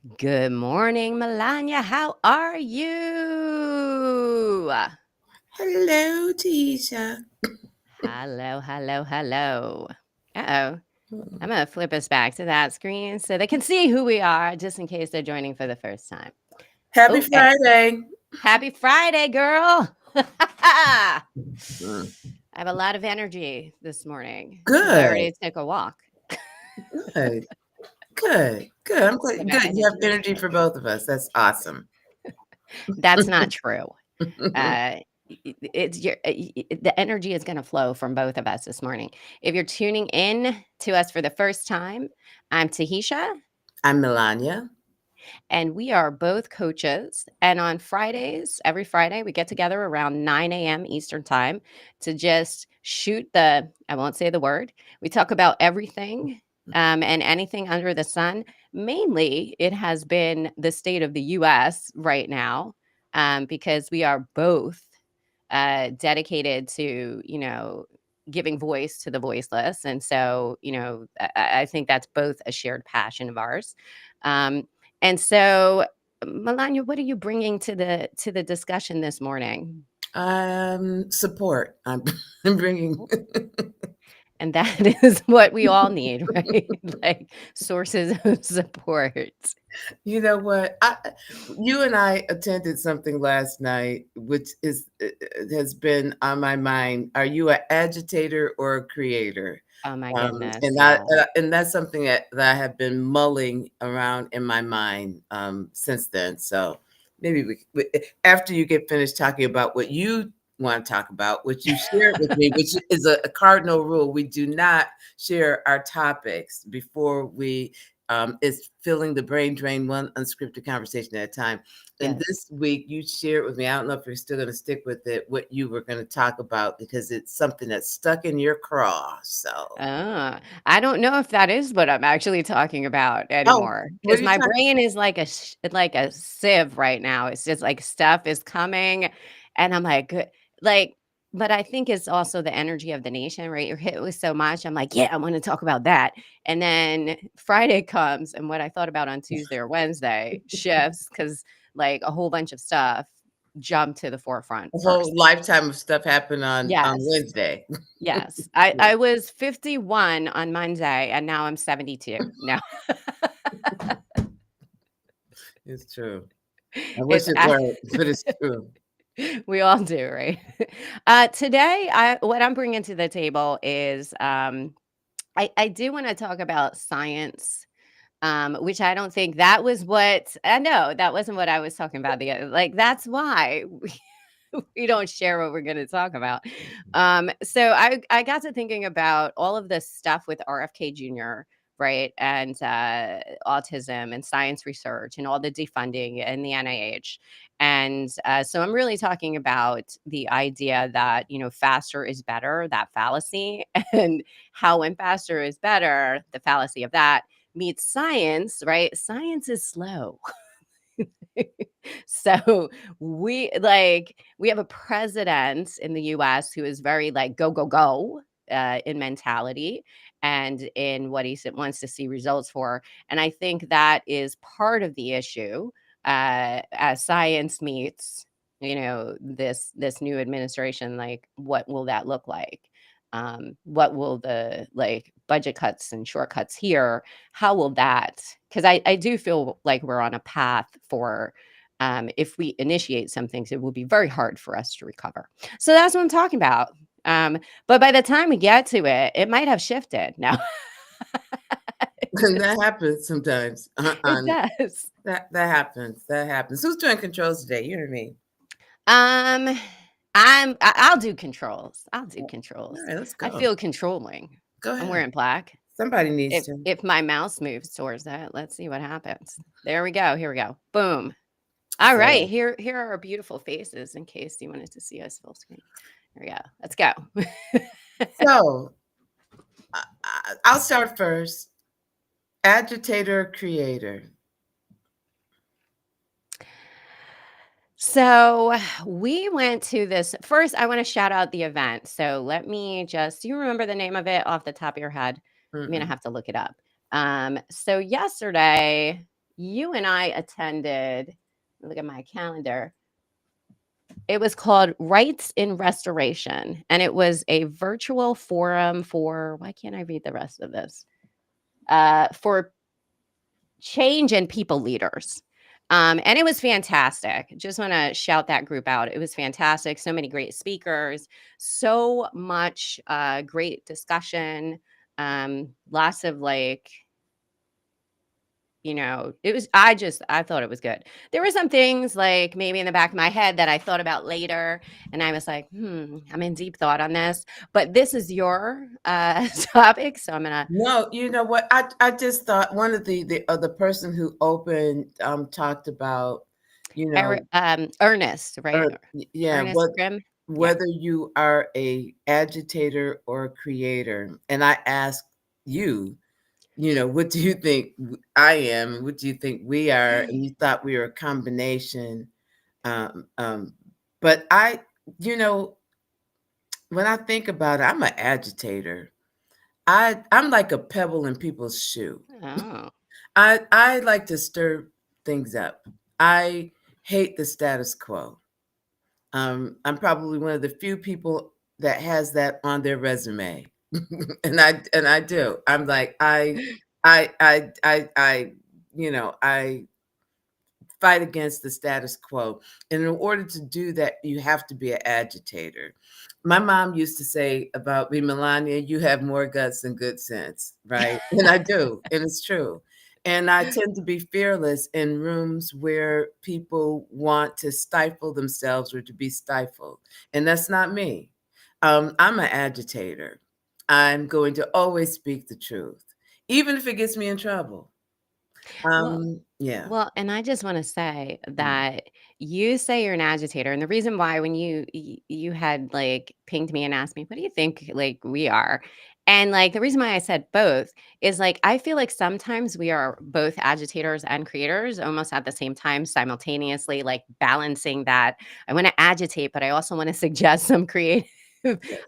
Good morning, Melonya. How are you? Hello, Tahitia. Hello, hello, hello. Uh-oh. I'm going to flip us back to that screen so they can see who we are, just in case they're joining for the first time. Happy Okay. Friday. Happy Friday, girl. I Mm. have a lot of energy this morning because I Good, already took a walk. good, good. I'm I glad. got Good. You have energy. energy for both of us. That's awesome. That's not true. Uh, it's the energy is going to flow from both of us this morning. If you're tuning in to us for the first time, I'm Tahitia, I'm Melonya. and we are both coaches. And on Fridays, every Friday, we get together around 9 a.m. Eastern time to just shoot I won't say the word. We talk about everything and anything under the sun. Mainly, it has been the state of the U.S. right now because we are both dedicated to, giving voice to the voiceless. And so, I think that's both a shared passion of ours. Um, and so, Melania, what are you bringing to the discussion this morning? Support. I'm bringing. And that is what we all need, right? Like sources of support. You know what? You and I attended something last night, which has been on my mind. Are you an agitator or a creator? Oh my Um, goodness, and I yeah. and that's something that I have been mulling around in my mind since then. So maybe after you get finished talking about what you want to talk about, which you shared with me, which is a cardinal rule, we do not share our topics before we is filling the brain drain one unscripted conversation at a time. And Yes. this week you shared with me, I don't know if you're still going to stick with it, what you were going to talk about, because it's something that's stuck in your craw. So, I don't know if that is what I'm actually talking about oh, anymore what because are you my talking? brain is like a sieve right now. It's just like stuff is coming, and I'm like, "Good," like, but I think it's also the energy of the nation, right? You're hit with so much. I'm like, yeah, I want to talk about that, and then Friday comes, and what I thought about on Tuesday or Wednesday shifts because like a whole bunch of stuff jumped to the forefront A first. whole lifetime of stuff happened on Yes. Wednesday. Yes. I was 51 on Monday, and now I'm 72. No. It's true. I wish It's it a weren't, but it's true. we all do, right? Today, what I'm bringing to the table is, I do wanna talk about science, which I don't think that was what I know, that wasn't what I was talking about the other like, that's why we don't share what we're gonna talk about. So I got to thinking about all of this stuff with RFK Jr., right? And autism and science research and all the defunding and the NIH. And so I'm really talking about the idea that, faster is better, that fallacy, and how when faster is better, the fallacy of that meets science, right? Science is slow. So we have a president in the US who is very like go go go in mentality and in what wants to see results for, and I think that is part of the issue as science meets this new administration. Like, what will that look like? What will the like budget cuts and shortcuts here, how will that, because I do feel like we're on a path for if we initiate some things, it will be very hard for us to recover. So that's what I'm talking about. But by the time we get to it, it might have shifted. Now And that happens sometimes. it does. That happens. That happens. Who's doing controls today? You or me? Um, I'll do controls. I'll do All controls. right, let's I go. feel controlling. Go I'm ahead. wearing black. Somebody needs If to. if my mouse moves towards that, let's see what happens. There we go. Here we go. Boom. All right. So, Here are our beautiful faces in case you wanted to see us full screen. Here we go. Let's go. so I'll start first. Agitator, creator. So we went to this first. I want to shout out the event. So let me just, do you remember the name of it off the top of your head? I'm going to Mm-mm. have to look it up. So yesterday, you and I attended, look at my calendar. It was called Rights in Restoration, and it was a virtual forum for, why can't I read the rest of this? For change and people leaders. And it was fantastic. Just want to shout that group out. It was fantastic. So many great speakers, so much great discussion, lots of like, I thought it was good. There were some things like maybe in the back of my head that I thought about later, and I was like, I'm in deep thought on this. But this is your topic, so I'm gonna No, you know what? I just thought one of the person who opened talked about, you know, Ernest, right? yeah, Ernest what Grimm. Yeah. whether you are a agitator or a creator. And I asked you, what do you think I am? What do you think we are? And you thought we were a combination. Um, um, but you know, when I think about it, I'm an agitator. I'm like a pebble in people's shoe. Oh. I like to stir things up. I hate the status quo. I'm probably one of the few people that has that on their resume, and I do. I'm like I I fight against the status quo. And in order to do that, you have to be an agitator. My mom used to say about me, Melonya, you have more guts than good sense, right? And I do, and it's true. And I tend to be fearless in rooms where people want to stifle themselves or to be stifled. And that's not me. I'm an agitator. I'm going to always speak the truth, even if it gets me in trouble. Well, Yeah. Well, and I just want to say Mm. that you say you're an agitator, and the reason why when you had like pinged me and asked me, "What do you think like we are?" And like the reason why I said both is like I feel like sometimes we are both agitators and creators almost at the same time simultaneously, like balancing that. I want to agitate, but I also want to suggest some creative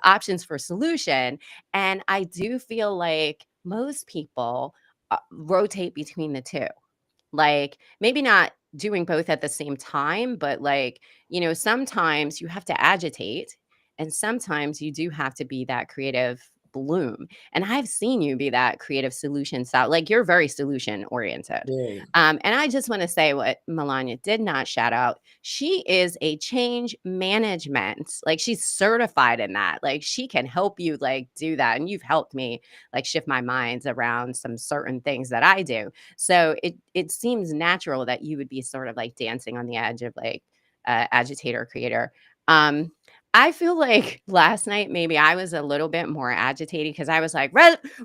options for solution. And I do feel like most people rotate between the two, like, maybe not doing both at the same time, but like, sometimes you have to agitate and sometimes you do have to be that creative bloom. And I've seen you be that creative solution style. Like you're very solution oriented. Very. And I just want to say what Melania did not shout out. She is a change management. Like she's certified in that. Like she can help you like do that. And you've helped me like shift my minds around some certain things that I do. So it seems natural that you would be sort of like dancing on the edge of like agitator creator. Um, I feel like last night maybe I was a little bit more agitated because I was like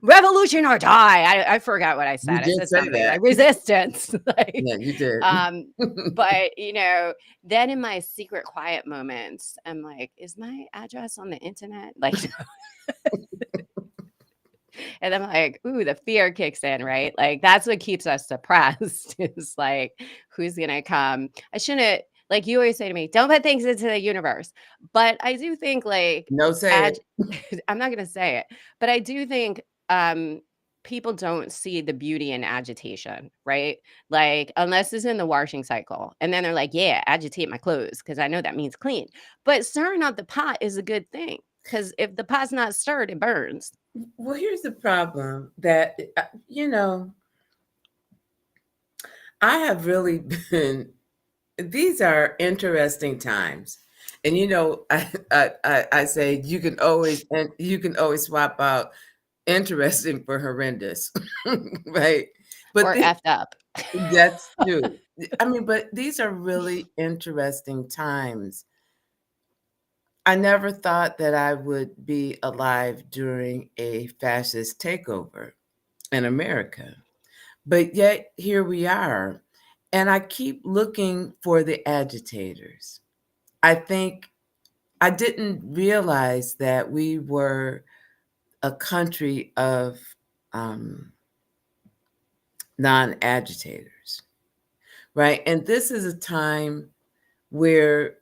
revolution or die. I forgot what I You said. I did said say something that. like resistance. Like, Yeah, you did. but then in my secret quiet moments, I'm like, is my address on the internet? Like, and I'm like, ooh, the fear kicks in, right? Like that's what keeps us suppressed. Is like, who's gonna come? I shouldn't, like you always say to me, don't put things into the universe. But I do think like No, say it. ag- I'm not gonna say it, but I do think people don't see the beauty in agitation, right? Like unless it's in the washing cycle. And then they're like, yeah, agitate my clothes because I know that means clean. But stirring up the pot is a good thing. Because if the pot's not stirred, it burns. Well, here's the problem that, I have really been, these are interesting times. And, I say you can always swap out interesting for horrendous, right? But Or effed up. that's true. I mean, but these are really interesting times. I never thought that I would be alive during a fascist takeover in America. But yet here we are. And I keep looking for the agitators. I think I didn't realize that we were a country of non agitators, right? And this is a time where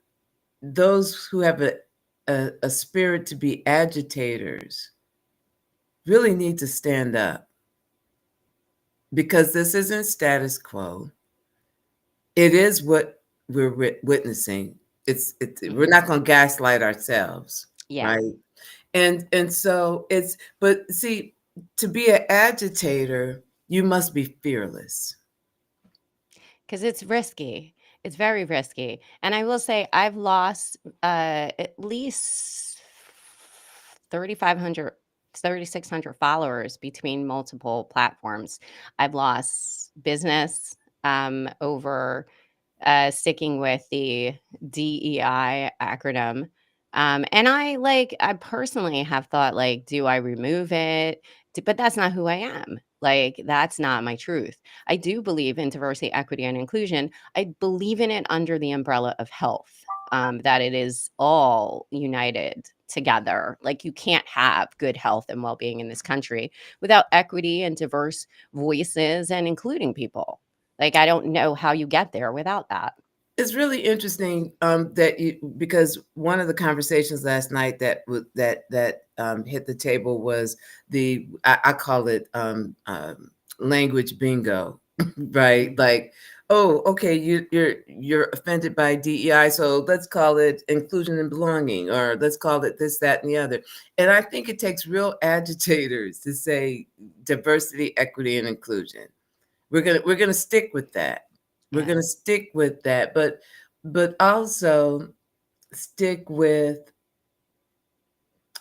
those who have a spirit to be agitators really need to stand up. because this isn't status quo. It is what we're witnessing. We're Mhm. not going to gaslight ourselves, Yeah, right? And so but see, to be an agitator, you must be fearless. because it's risky. It's very risky. And I will say I've lost at least 3,500, 3,600 followers between multiple platforms. I've lost business over sticking with the DEI acronym. And I personally have thought, like, do I remove it? But that's not who I am. Like, that's not my truth. I do believe in diversity, equity, and inclusion. I believe in it under the umbrella of health, that it is all united together. Like, you can't have good health and well being in this country without equity and diverse voices and including people. Like, I don't know how you get there without that. It's really interesting that you because one of the conversations last night that hit the table was I call it language bingo, right? Mhm. Like, oh, okay, you're offended by DEI, so let's call it inclusion and belonging, or let's call it this, that, and the other. And I think it takes real agitators to say diversity, equity, and inclusion. We're gonna stick with that. We're Yeah. gonna stick with that, but also stick with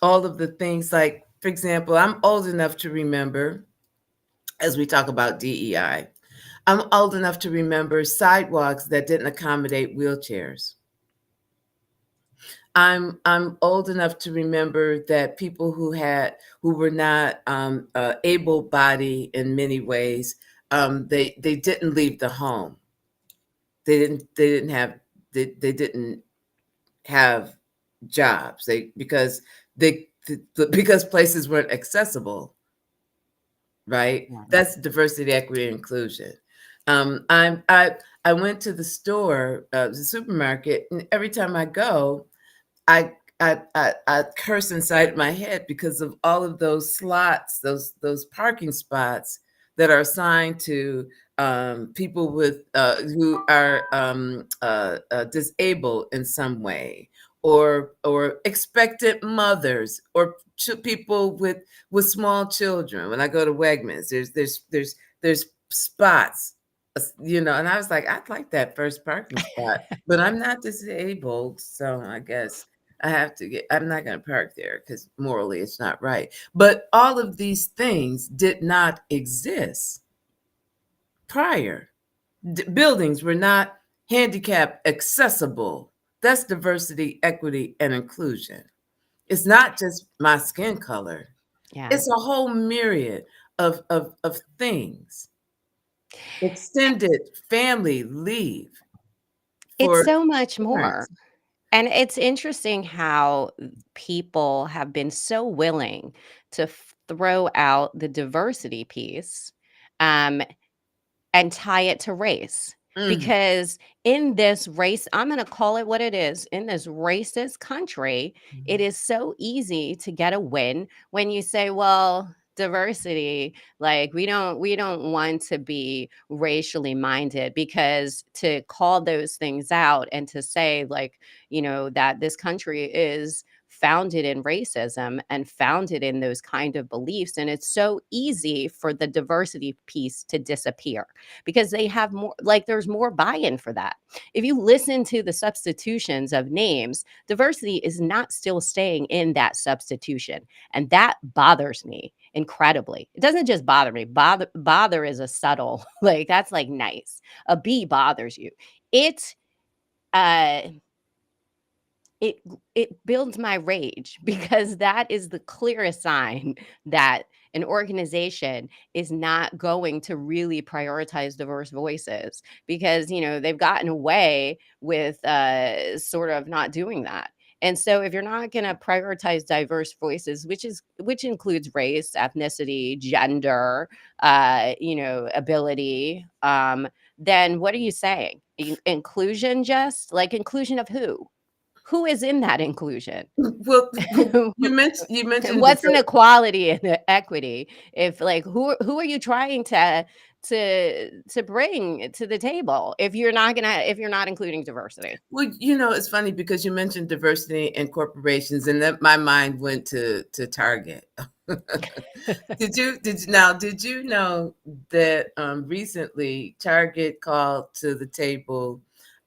all of the things like, for example, I'm old enough to remember, as we talk about DEI, I'm old enough to remember sidewalks that didn't accommodate wheelchairs. I'm old enough to remember that people who were not able bodied in many ways, they didn't leave the home. They didn't have jobs. They because places weren't accessible, right? Yeah. That's diversity, equity, and inclusion. I went to the store, the supermarket, and every time I go, I I curse inside my head because of all of those slots, those parking spots that are assigned to people with who are disabled in some way, or expectant mothers, or people with small children. When I go to Wegmans, there's spots, and I was like, I'd like that first parking spot, but I'm not disabled, so I guess I'm not going to park there because morally it's not right. But all of these things did not exist prior. Buildings were not handicap accessible. That's diversity, equity, and inclusion. It's not just my skin color, Yeah. it's a whole myriad of things. Extended family leave It's for so much more. parents. And it's interesting how people have been so willing to throw out the diversity piece, um, and tie it to race. Mhm. Because in this race, I'm going to call it what it is. In this racist country, it is so easy to get a win when you say, well, diversity, like we don't want to be racially minded, because to call those things out and to say, like, that this country is founded in racism and founded in those kind of beliefs, and it's so easy for the diversity piece to disappear because they have more, like, there's more buy-in for that. If you listen to the substitutions of names, diversity is not still staying in that substitution, and that bothers me incredibly. It doesn't just bother me. Bother is a subtle like, that's like nice. A B bothers you. It uh it it builds my rage because that is the clearest sign that an organization is not going to really prioritize diverse voices, because they've gotten away with sort of not doing that. And so if you're not going to prioritize diverse voices, which includes race, ethnicity, gender, ability, then what are you saying? Inclusion, just like inclusion of who is in that inclusion? Well, you mentioned What's an equality and equity? If, like, who are you trying to to bring to the table if you're not including diversity. Well, it's funny because you mentioned diversity in corporations, and then my mind went to Target. Did you know that recently Target called to the table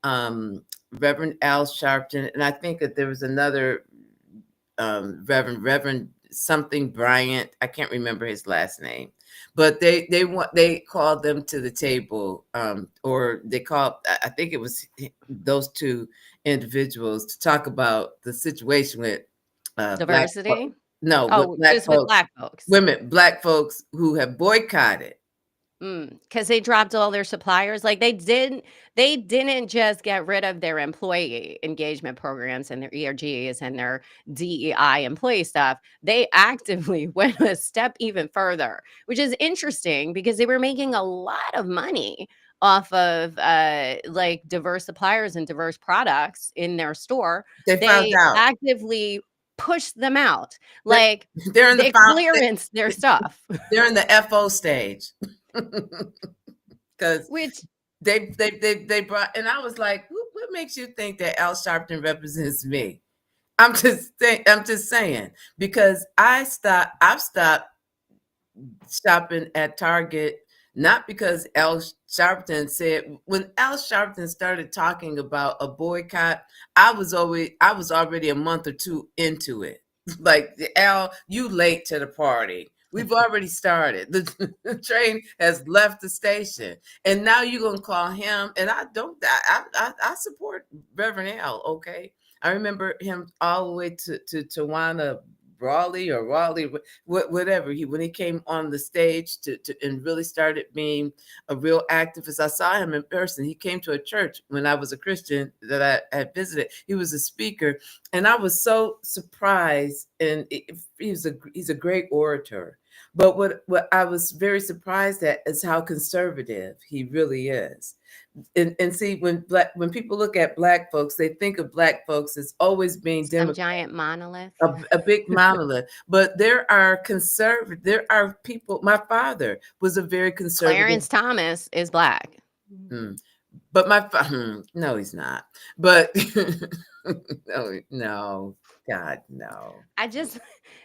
Reverend Al Sharpton, and I think that there was another Reverend something Bryant. I can't remember his last name, but they called them to the table, or they called. I think it was those two individuals to talk about the situation with black. Diversity? No, with Oh, black just with folks, black folks. black folks who have boycotted. Because they dropped all their suppliers, like, they didn't just get rid of their employee engagement programs and their ERGs and their DEI employee stuff. They actively went a step even further, which is interesting because they were making a lot of money off of, like, diverse suppliers and diverse products in their store. They found They out. actively pushed them out, They're, like, they're in the they clearance their stuff, they're in the FO stage. Because which they brought, and I was like, what makes you think that Al Sharpton represents me? I'm just saying, because I've stopped shopping at Target, not because Al Sharpton said. When Al Sharpton started talking about a boycott, I was already a month or two into it. Like, Al, you late to the party. We've already started. The train has left the station, and now you're gonna call him. And I don't. I support Reverend Al. Okay, I remember him all the way to Tawana Brawley or Raleigh, whatever. When he came on the stage and really started being a real activist. I saw him in person. He came to a church when I was a Christian that I had visited. He was a speaker, and I was so surprised. And he's a great orator. But what I was very surprised at is how conservative he really is. And see, when people look at black folks, they think of black folks as always being some Democrat, giant monolith. a big monolith. But there are people. My father was a very conservative. Clarence Thomas is black. Mm, but no, he's not. But no, God, no. I just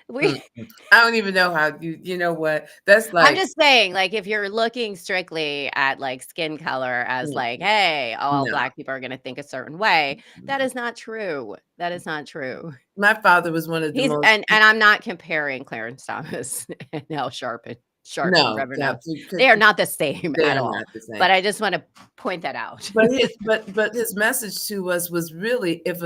we Mm-mm. I don't even know how you know what? That's I'm like, just saying, like, if you're looking strictly at, like, skin color as, mm, like, "Hey, all no. black people are gonna think a certain way," that is not true. That is not true. My father was one of the He's most. and I'm not comparing Clarence Thomas and Al Sharpton, No, Reverend yeah, Al. because They are not the same they at are all, not the same. but I just wanna point that out. But his message to us was really, if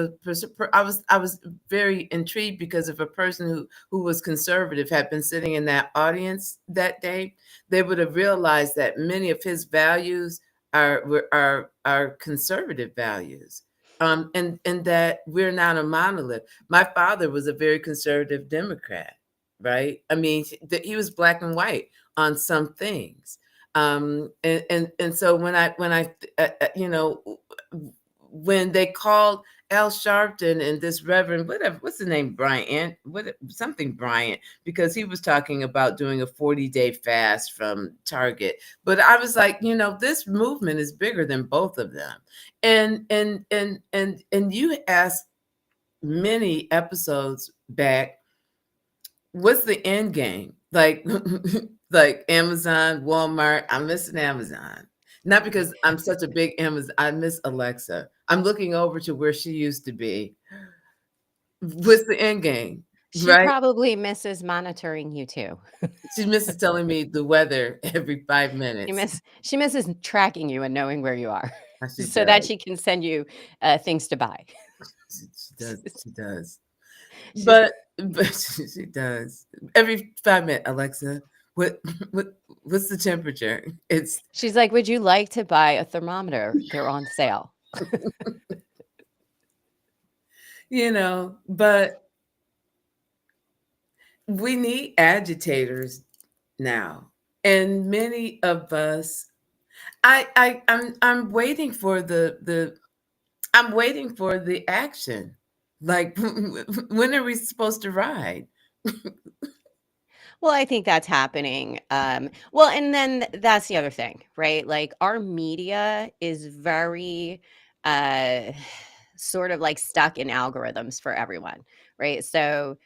I was very intrigued, because if a person who was conservative had been sitting in that audience that day, they would have realized that many of his values are conservative values, and that we're not a monolith. My father was a very conservative Democrat, right? I mean, he was black and white on some things. And so when I when they called Al Sharpton and this Reverend, whatever, what's the name, Bryant, something Bryant, because he was talking about doing a 40-day fast from Target. But I was like, this movement is bigger than both of them. And you asked many episodes back, what's the end game? Like, like Amazon, Walmart. I'm missing Amazon. Not because I'm such a big Amazon. I miss Alexa. I'm looking over to where she used to be. What's the end game? She Right? probably misses monitoring you too. She misses telling me the weather every 5 minutes. She misses tracking you and knowing where you are She so that does. she can send you, things to buy. She does. She does. She's But she does. Every 5 minutes, Alexa, what what what's the temperature? It's she's like, "Would you like to buy a thermometer? They're on sale." but we need agitators now. And many of us, I'm waiting for I'm waiting for the action. Like, when are we supposed to ride? Well, I think that's happening. Well, and then that's the other thing, right? Like our media is very uh sort of like stuck in algorithms for everyone, right? So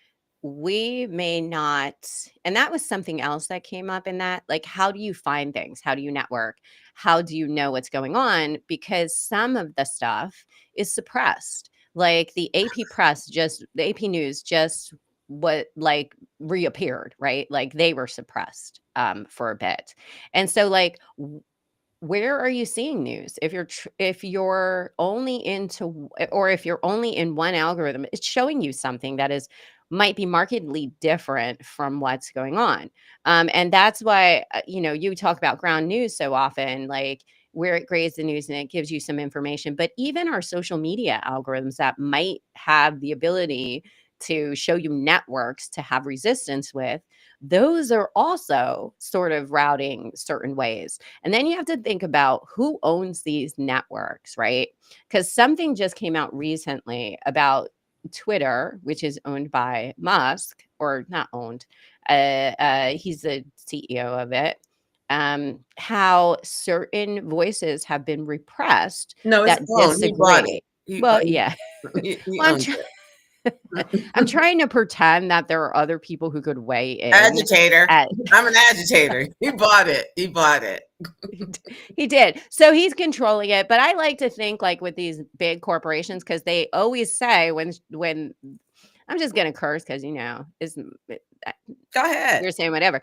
we may not, and that was something else that came up in that, like, how do you find things? How do you network? How do you know what's going on? Because some of the stuff is suppressed. Like the AP press just, the AP news just what like reappeared, right? Like they were suppressed for a bit. And so like where are you seeing news? If you're only or if you're only in one algorithm, it's showing you something that is might be markedly different from what's going on. And that's why you talk about ground news so often, like where it grades the news and it gives you some information. But even our social media algorithms that might have the ability to show you networks to have resistance with, those are also sort of routing certain ways. And then you have to think about who owns these networks, right? Because something just came out recently about Twitter, which is owned by Musk, or not owned. He's the CEO of it. How certain voices have been repressed No, it's that owned. He bought it. disagree. Well, yeah. He Well, owns it. I'm trying to pretend that there are other people who could weigh in. Agitator. At I'm an agitator. He bought it. He bought it. He did. So he's controlling it, but I like to think like with these big corporations because they always say when I'm just gonna curse because is Go ahead. you're saying whatever.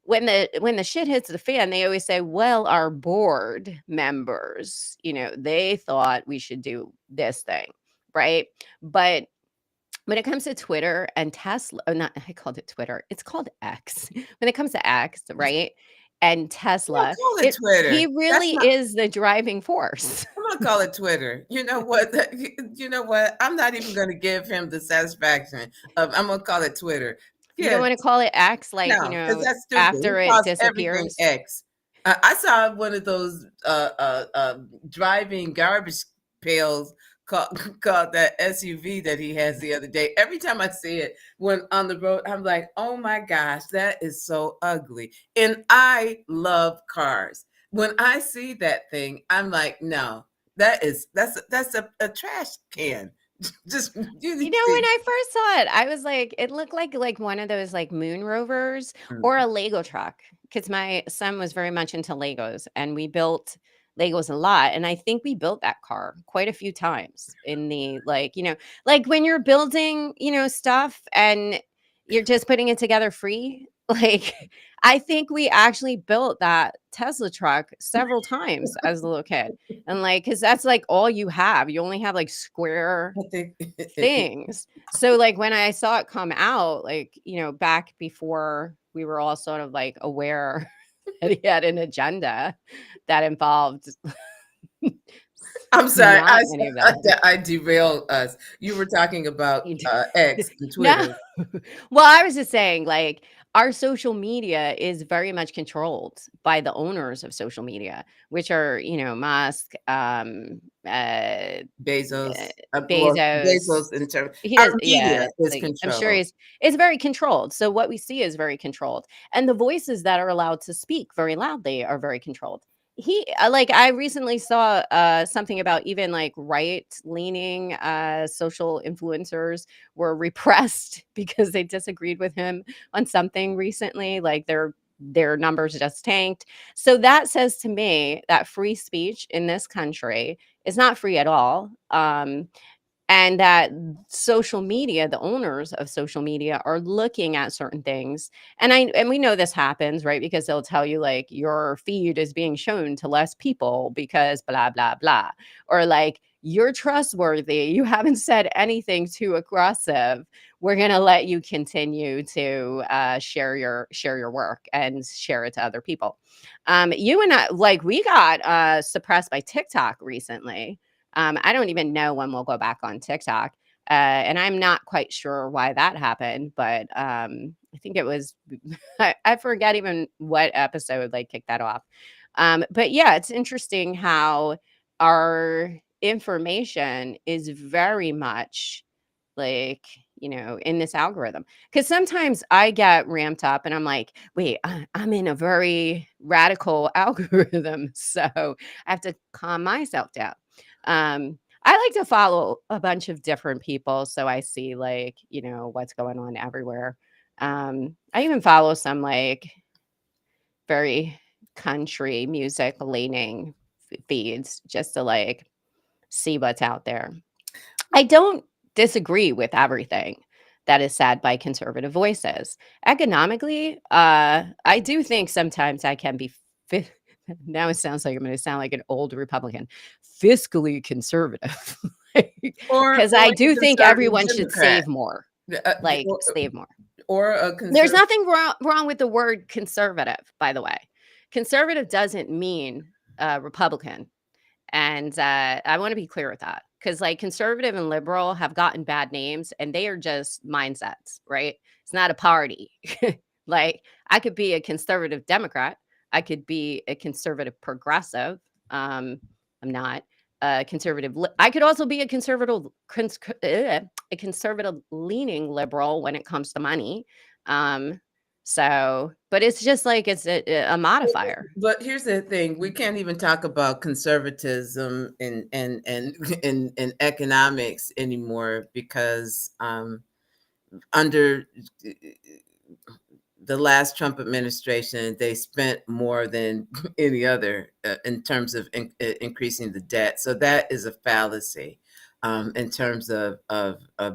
When the shit hits the fan, they always say, "Well, our board members, they thought we should do this thing," right? But when it comes to Twitter and Tesla, oh, not I called it Twitter. It's called X. When it comes to X, right? And Don't Tesla, call it he Twitter. That's really not. is the driving force. I'm gonna call it Twitter. You know what? You know what? I'm not even gonna give him the satisfaction of. I'm gonna call it Twitter. You don't Yeah, wanna call it X, like, no, because that's stupid. He after it calls everything disappears? X. I saw one of those driving garbage pails called, called that SUV that he has the other day. Every time I see it when on the road, I'm like, oh my gosh, that is so ugly. And I love cars. When I see that thing, I'm like, no, that's a trash can. Just you You need know, when to. I first saw it, I was like it looked like one of those, like, moon rovers or a Lego truck. Because my son was very much into Legos, and we built Legos a lot, and I think we built that car quite a few times in the, like, when you're building, stuff and you're just putting it together free, like, I think we actually built that Tesla truck several times as a little kid, and, like, because that's, like, all you have. You only have, like, square I think things. So, like, when I saw it come out, like, back before we were all sort of, like, aware that he had an agenda that involved I'm sorry, not any of that. I derailed us. You were talking about, He d X and No. Twitter. Well, I was just saying, like, our social media is very much controlled by the owners of social media, which are, Musk, uh, Bezos, well, Bezos. Bezos in terms He our does, media yeah, is like, I'm sure controlled. it's very controlled. So what we see is very controlled, and the voices that are allowed to speak very loudly are very controlled. Like, I recently saw, something about even, like, right-leaning, social influencers were repressed because they disagreed with him on something recently, like, their numbers just tanked. So that says to me that free speech in this country is not free at all, and that social media, the owners of social media are looking at certain things. And we know this happens, right? Because they'll tell you like your feed is being shown to less people because blah blah blah. Or like you're trustworthy, you haven't said anything too aggressive. We're going to let you continue to share your work and share it to other people. You and I, like, we got suppressed by TikTok recently. I don't even know when we'll go back on TikTok. And I'm not quite sure why that happened, but I think it was, I forget even what episode like kicked that off. But yeah, it's interesting how our information is very much like in this algorithm. Because sometimes I get ramped up and I'm like, wait, I'm in a very radical algorithm. So I have to calm myself down. I like to follow a bunch of different people so I see like, what's going on everywhere. I even follow some like very country music leaning feeds just to like see what's out there. I don't disagree with everything that is said by conservative voices. Economically, I do think sometimes I can be fi- now it sounds like I'm going to sound like an old Republican, fiscally conservative. Because or I like a do think conservative everyone should Democrat, save more, uh, like or, save more. or a There's conservative. nothing wrong with the word conservative, by the way. Conservative doesn't mean Republican. And I want to be clear with that because, like, conservative and liberal have gotten bad names and they are just mindsets, right? It's not a party. Like, I could be a conservative Democrat, I could be a conservative progressive. I'm not a conservative. I could also be a a conservative leaning liberal when it comes to money. Um, but it's just like it's a modifier. But here's the thing: we can't even talk about conservatism and economics anymore because under the last Trump administration, they spent more than any other in terms of increasing the debt. So that is a fallacy in terms of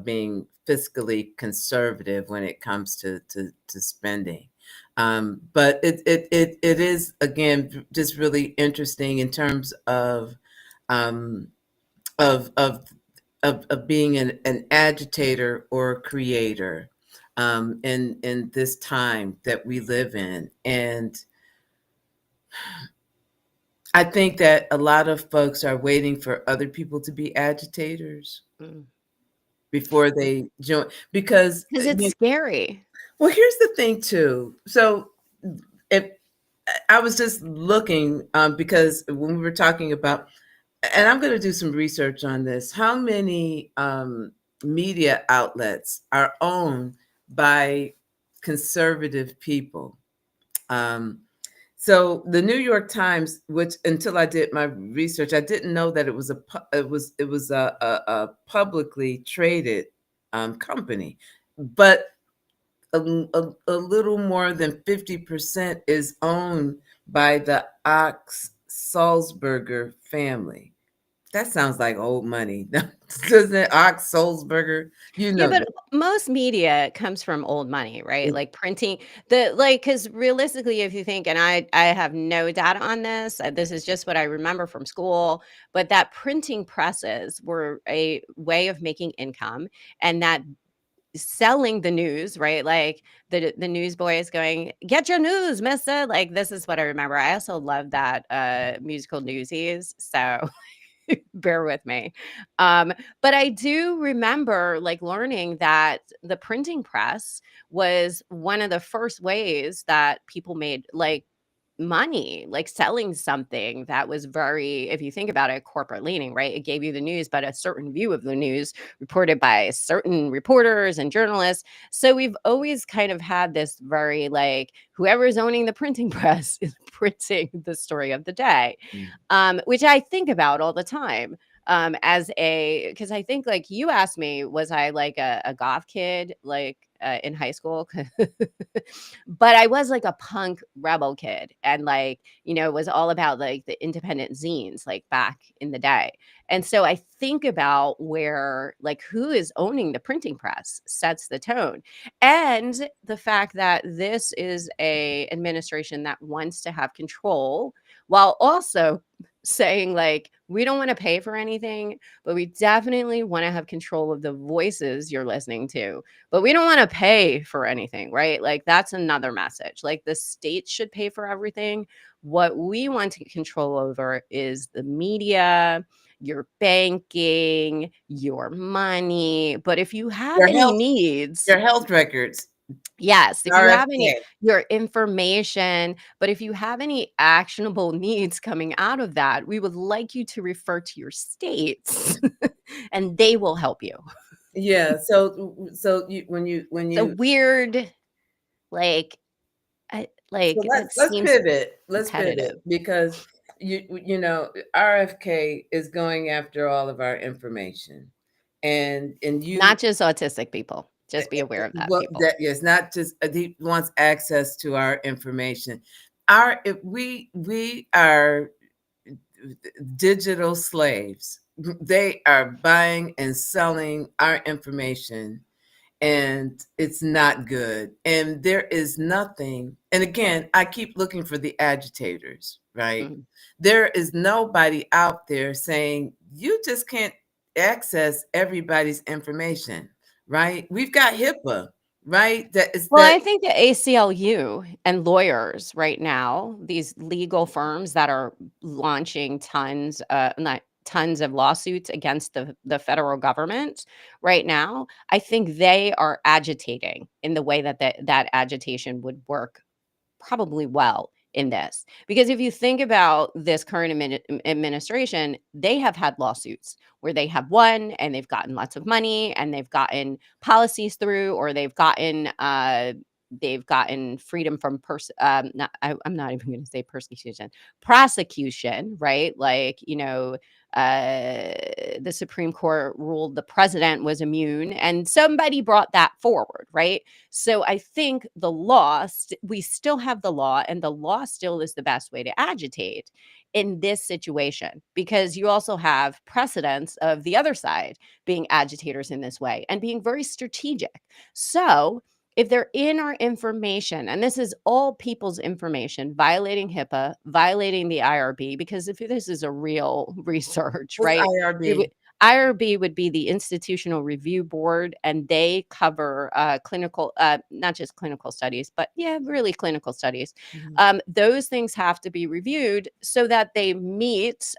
being fiscally conservative when it comes to spending. But it is, again, just really interesting in terms um, of of of being an agitator or a creator in this time that we live in. And I think that a lot of folks are waiting for other people to be agitators Mm. before they join. Because, 'Cause it's scary. well, here's the thing too. So if I was just looking because when we were talking about, and I'm going to do some research on this, how many media outlets are owned by conservative people? Um, so the New York Times, which until I did my research, I didn't know that it was a publicly traded company, but a little more than 50% is owned by the Ox Salzberger family. That sounds like old money, doesn't it? Ox Salzberger, you Yeah, know but that. most media comes from old money, right? Like printing the like, because realistically, if you think, and I have no data on this, this is just what I remember from school, but that printing presses were a way of making income, and that selling the news, right? Like the newsboy is going, "Get your news, mister." Like this is what I remember. I also love that musical Newsies. So bear with me. But I do remember like learning that the printing press was one of the first ways that people made like money, like selling something that was very, if you think about it, corporate leaning, right? It gave you the news, but a certain view of the news reported by certain reporters and journalists. So we've always kind of had this very like whoever's owning the printing press is printing the story of the day, Mm. which I think about all the time. As a, because I think like you asked me, was I like a goth kid like in high school? But I was like a punk rebel kid, and like it was all about like the independent zines like back in the day. And so I think about where like who is owning the printing press sets the tone, and the fact that this is a administration that wants to have control while also saying like we don't want to pay for anything, but we definitely want to have control of the voices you're listening to, but we don't want to pay for anything, right? Like that's another message. Like the state should pay for everything. What we want to control over is the media, your banking, your money. But if you have Your any health, needs, your health records, yes, if you have any RFK. your information, but if you have any actionable needs coming out of that, we would like you to refer to your states and they will help you. Yeah. So when It's a you weird, like, so it let's seems pivot. Let's pivot repetitive. because you know RFK is going after all of our information, and you Not just autistic people. Just be aware of that, well people. that is not just he wants access to our information. Our if we are digital slaves. They are buying and selling our information, and it's not good. And there is nothing. And again, I keep looking for the agitators, right? Mhm. There is nobody out there saying you just can't access everybody's information, right? We've got HIPAA, right? That is Well, that. I think the ACLU and lawyers right now, these legal firms that are launching not tons of lawsuits against the federal government right now, I think they are agitating in the way that that agitation would work probably well in this. Because if you think about this current administration, they have had lawsuits where they have won and they've gotten lots of money and they've gotten policies through, or they've gotten freedom from I'm not even going to say persecution, prosecution, right? Like, uh, the Supreme Court ruled the president was immune, and somebody brought that forward, right? So I think we still have the law, and the law still is the best way to agitate in this situation, because you also have precedents of the other side being agitators in this way and being very strategic. So if they're in our information, and this is all people's information, violating HIPAA, violating the IRB, because if this is a real research, What's right? It would IRB? IRB would be the Institutional Review Board, and they cover clinical, not just clinical studies, but yeah, really clinical studies. Mhm. Those things have to be reviewed so that they meet,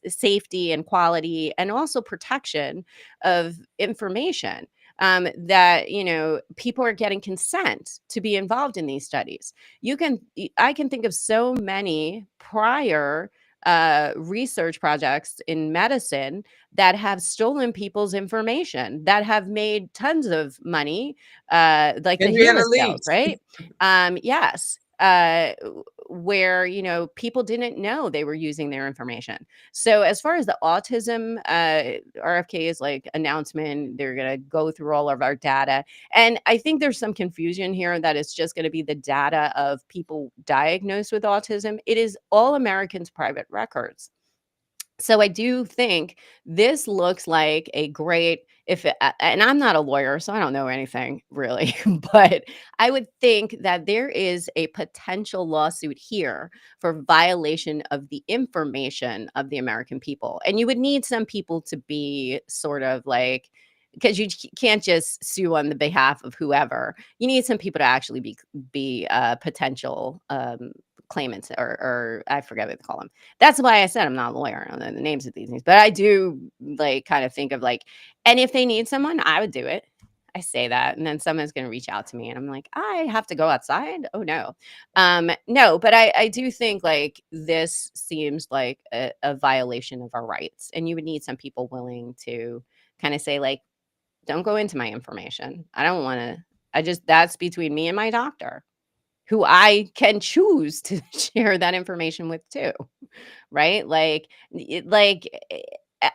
safety and quality, and also protection of information. That people are getting consent to be involved in these studies. I can think of so many prior research projects in medicine that have stolen people's information, that have made tons of money, like the Henrietta cells, Leach. right? Yes. Where people didn't know they were using their information. So as far as the autism, RFK's like announcement, they're going to go through all of our data. And I think there's some confusion here that it's just going to be the data of people diagnosed with autism. It is all Americans' private records. So I do think this looks like a great, and I'm not a lawyer, so I don't know anything really, but I would think that there is a potential lawsuit here for violation of the information of the American people. And you would need some people to be sort of like, because you can't just sue on the behalf of whoever. You need some people to actually be potential claimants, or I forget what they call them. That's why I said I'm not a lawyer. I don't know the names of these things, but I do like kind of think of like, and if they need someone, I would do it. I say that, and then someone's going to reach out to me, and I'm like, I have to go outside. Oh no, no. But I do think like this seems like a violation of our rights, and you would need some people willing to kind of say like, don't go into my information. I don't want to. That's between me and my doctor, who I can choose to share that information with too, right?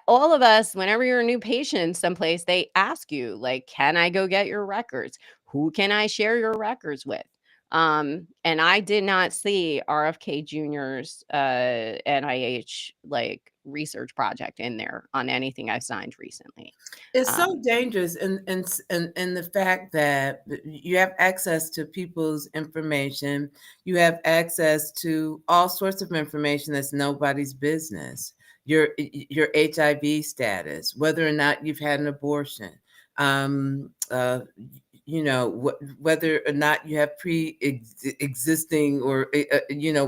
All of us, whenever you're a new patient someplace, they ask you, like, can I go get your records? Who can I share your records with? And I did not see RFK Jr.'s NIH like research project in there on anything I've signed recently. It's so Um, dangerous in the fact that you have access to people's information. You have access to all sorts of information that's nobody's business. Your HIV status, whether or not you've had an abortion, um, uh, whether or not you have pre-existing or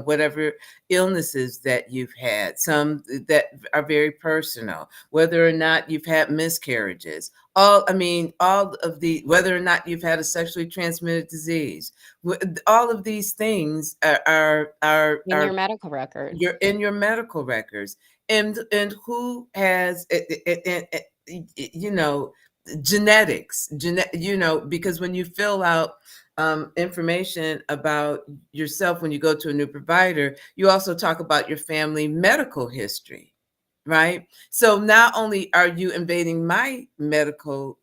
whatever illnesses that you've had, some that are very personal, whether or not you've had miscarriages, all of the, whether or not you've had a sexually transmitted disease, all of these things in your medical records. you're in your medical records. And who has it, you know, genetics, because when you fill out information about yourself when you go to a new provider, you also talk about your family medical history, right? So not only are you invading my medical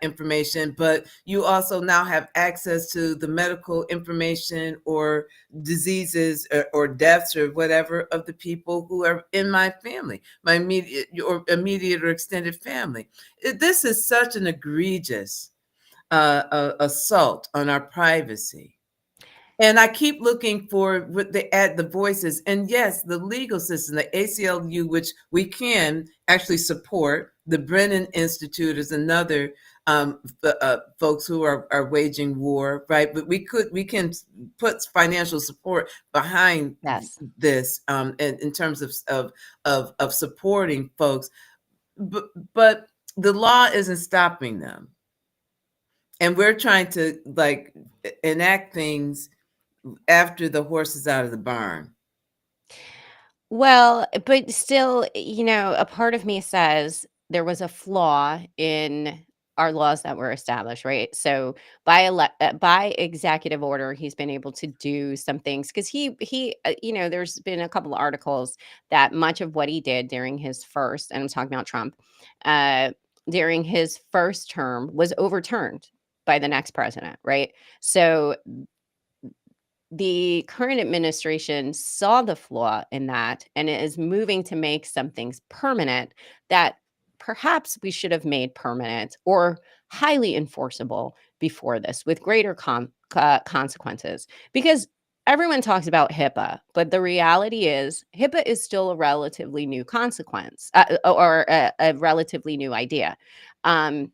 information, but you also now have access to the medical information or diseases or deaths or whatever of the people who are in my family, my immediate or extended family. This is such an egregious assault on our privacy. And I keep looking for what they add the voices. And yes, the legal system, the ACLU, which we can actually support. The Brennan Institute is another folks who are waging war, right? But we can put financial support behind Yes. this in terms of supporting folks. But the law isn't stopping them. And we're trying to like enact things after the horse is out of the barn. Well, but still, a part of me says there was a flaw in our laws that were established, right? So by executive order, he's been able to do some things because there's been a couple of articles that much of what he did during his first, and I'm talking about Trump, uh, during his first term was overturned by the next president, right? So the current administration saw the flaw in that and it is moving to make some things permanent that perhaps we should have made permanent or highly enforceable before this with greater consequences. Because everyone talks about HIPAA, but the reality is HIPAA is still a relatively new consequence or a relatively new idea. Um,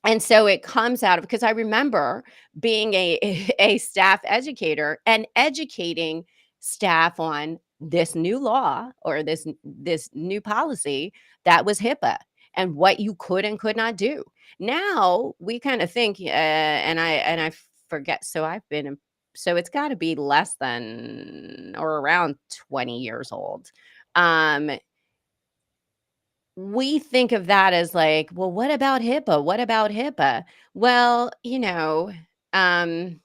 and so it comes out of because I remember being a a staff educator and educating staff on this new law or this new policy that was HIPAA and what you could and could not do. Now we kind of think, and I forget. So it's got to be less than or around 20 years old. Um, we think of that as like, well, what about HIPAA? What about HIPAA? Well, um,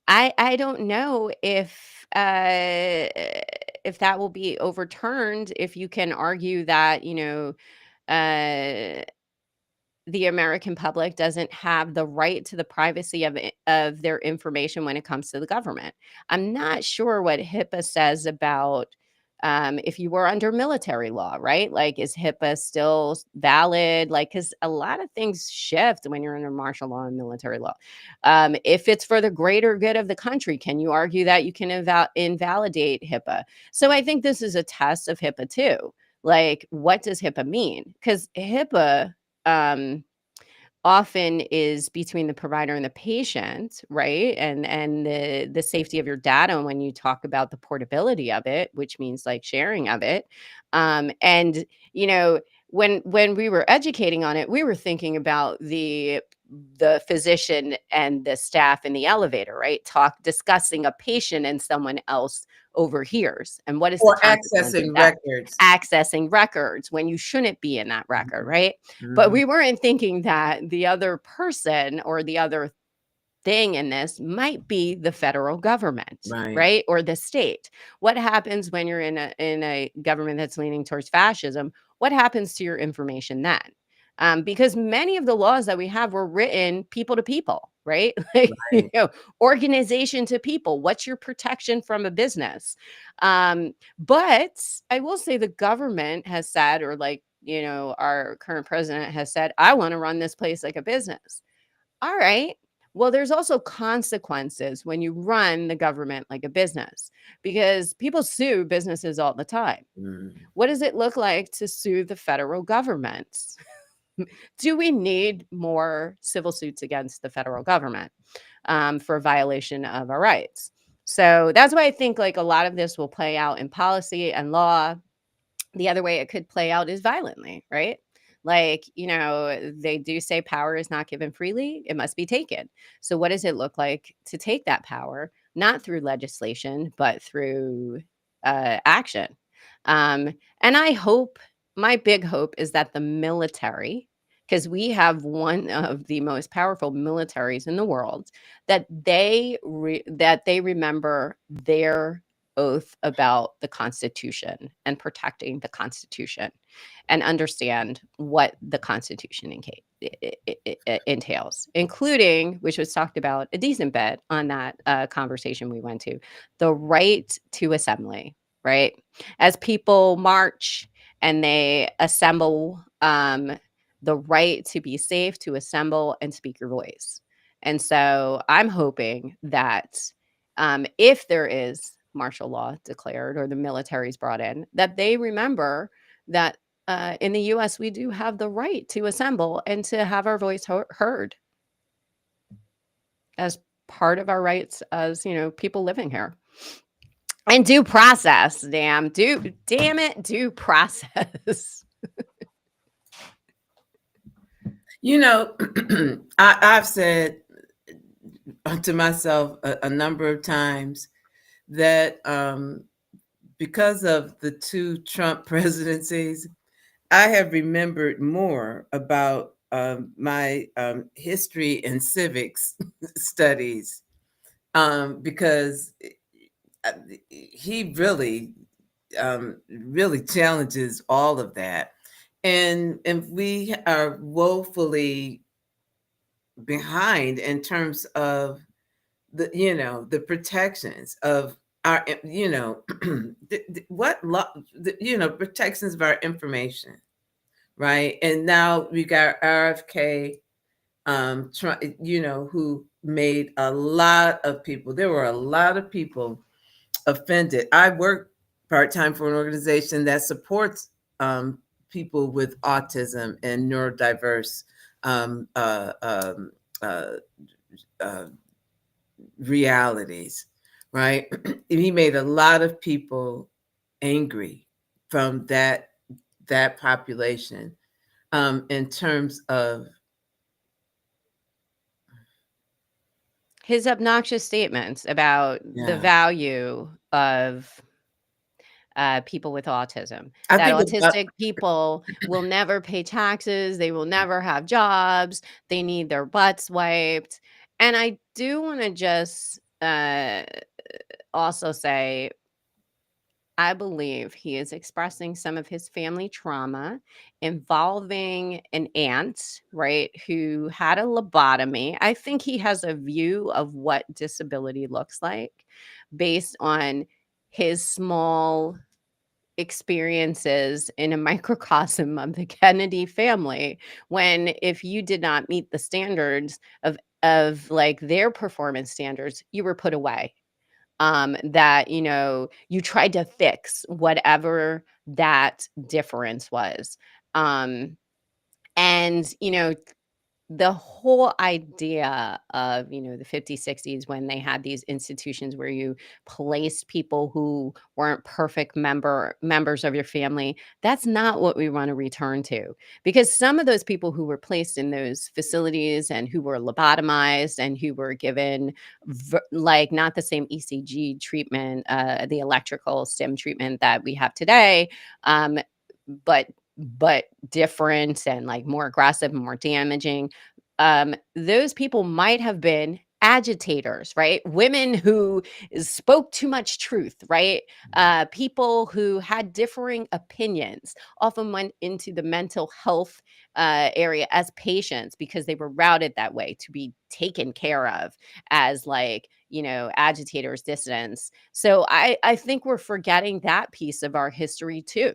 I don't know if that will be overturned. If you can argue that, uh, the American public doesn't have the right to the privacy of their information when it comes to the government. I'm not sure what HIPAA says about if you were under military law, right? Like, is HIPAA still valid? Like, because a lot of things shift when you're under martial law and military law. If it's for the greater good of the country, can you argue that you can invalidate HIPAA? So I think this is a test of HIPAA too. Like, what does HIPAA mean? Because HIPAA um, often is between the provider and the patient, right? And the safety of your data when you talk about the portability of it, which means like sharing of it. And you know, when we were educating on it, we were thinking about the physician and the staff in the elevator, right? Discussing a patient and someone else overhears. And what is the Or consequence of accessing that? records. Accessing records when you shouldn't be in that record, Mhm, right? But mhm. we weren't thinking that the other person or the other thing in this might be the federal government, Right, right? Or the state. What happens when you're in a government that's leaning towards fascism? What happens to your information then? Because many of the laws that we have were written people to people, right? Like, right. organization to people. What's your protection from a business? But I will say the government has said, or like, our current president has said, I want to run this place like a business. All right. Well, there's also consequences when you run the government like a business because people sue businesses all the time. Mm, What does it look like to sue the federal government? Do we need more civil suits against the federal government for violation of our rights? So that's why I think like a lot of this will play out in policy and law. The other way it could play out is violently, right? Like, they do say power is not given freely, it must be taken. So, what does it look like to take that power, not through legislation, but through action? Um, and I hope. my big hope is that the military, because we have one of the most powerful militaries in the world, that they remember their oath about the Constitution and protecting the Constitution, and understand what the Constitution entails, including, which was talked about a decent bit on that conversation we went to, the right to assembly, right? As people march and they assemble, the right to be safe, to assemble and speak your voice. And so I'm hoping that if there is martial law declared or the military's brought in, that they remember that in the US, we do have the right to assemble and to have our voice heard as part of our rights as, people living here. And due process, damn it, due process. I've said to myself a number of times that because of the 2 Trump presidencies, I have remembered more about my history and civics studies because he really challenges all of that, and we are woefully behind in terms of the protections of our what law protections of our information, right? And now we got RFK, who made a lot of people. There were a lot of people offended. I work part-time for an organization that supports people with autism and neurodiverse um, uh, um, uh, uh, realities, right? He made a lot of people angry from that population in terms of His obnoxious statements about the yeah. value of people with autism, I that think about autistic people will never pay taxes, they will never have jobs, they need their butts wiped. And I do want to just also say, I believe he is expressing some of his family trauma involving an aunt, right, who had a lobotomy. I think he has a view of what disability looks like based on his small experiences in a microcosm of the Kennedy family, when if you did not meet the standards of like their performance standards, you were put away. That you tried to fix whatever that difference was. um and the whole idea of the 50s 60s, when they had these institutions where you placed people who weren't perfect members of your family, that's not what we want to return to, because some of those people who were placed in those facilities and who were lobotomized and who were given like not the same ECG treatment, the electrical stim treatment that we have today, um, but different and like more aggressive and more damaging. Those people might have been agitators, right? Women who spoke too much truth, right? People who had differing opinions often went into the mental health area as patients because they were routed that way to be taken care of as like agitators, dissidents. So I think we're forgetting that piece of our history too,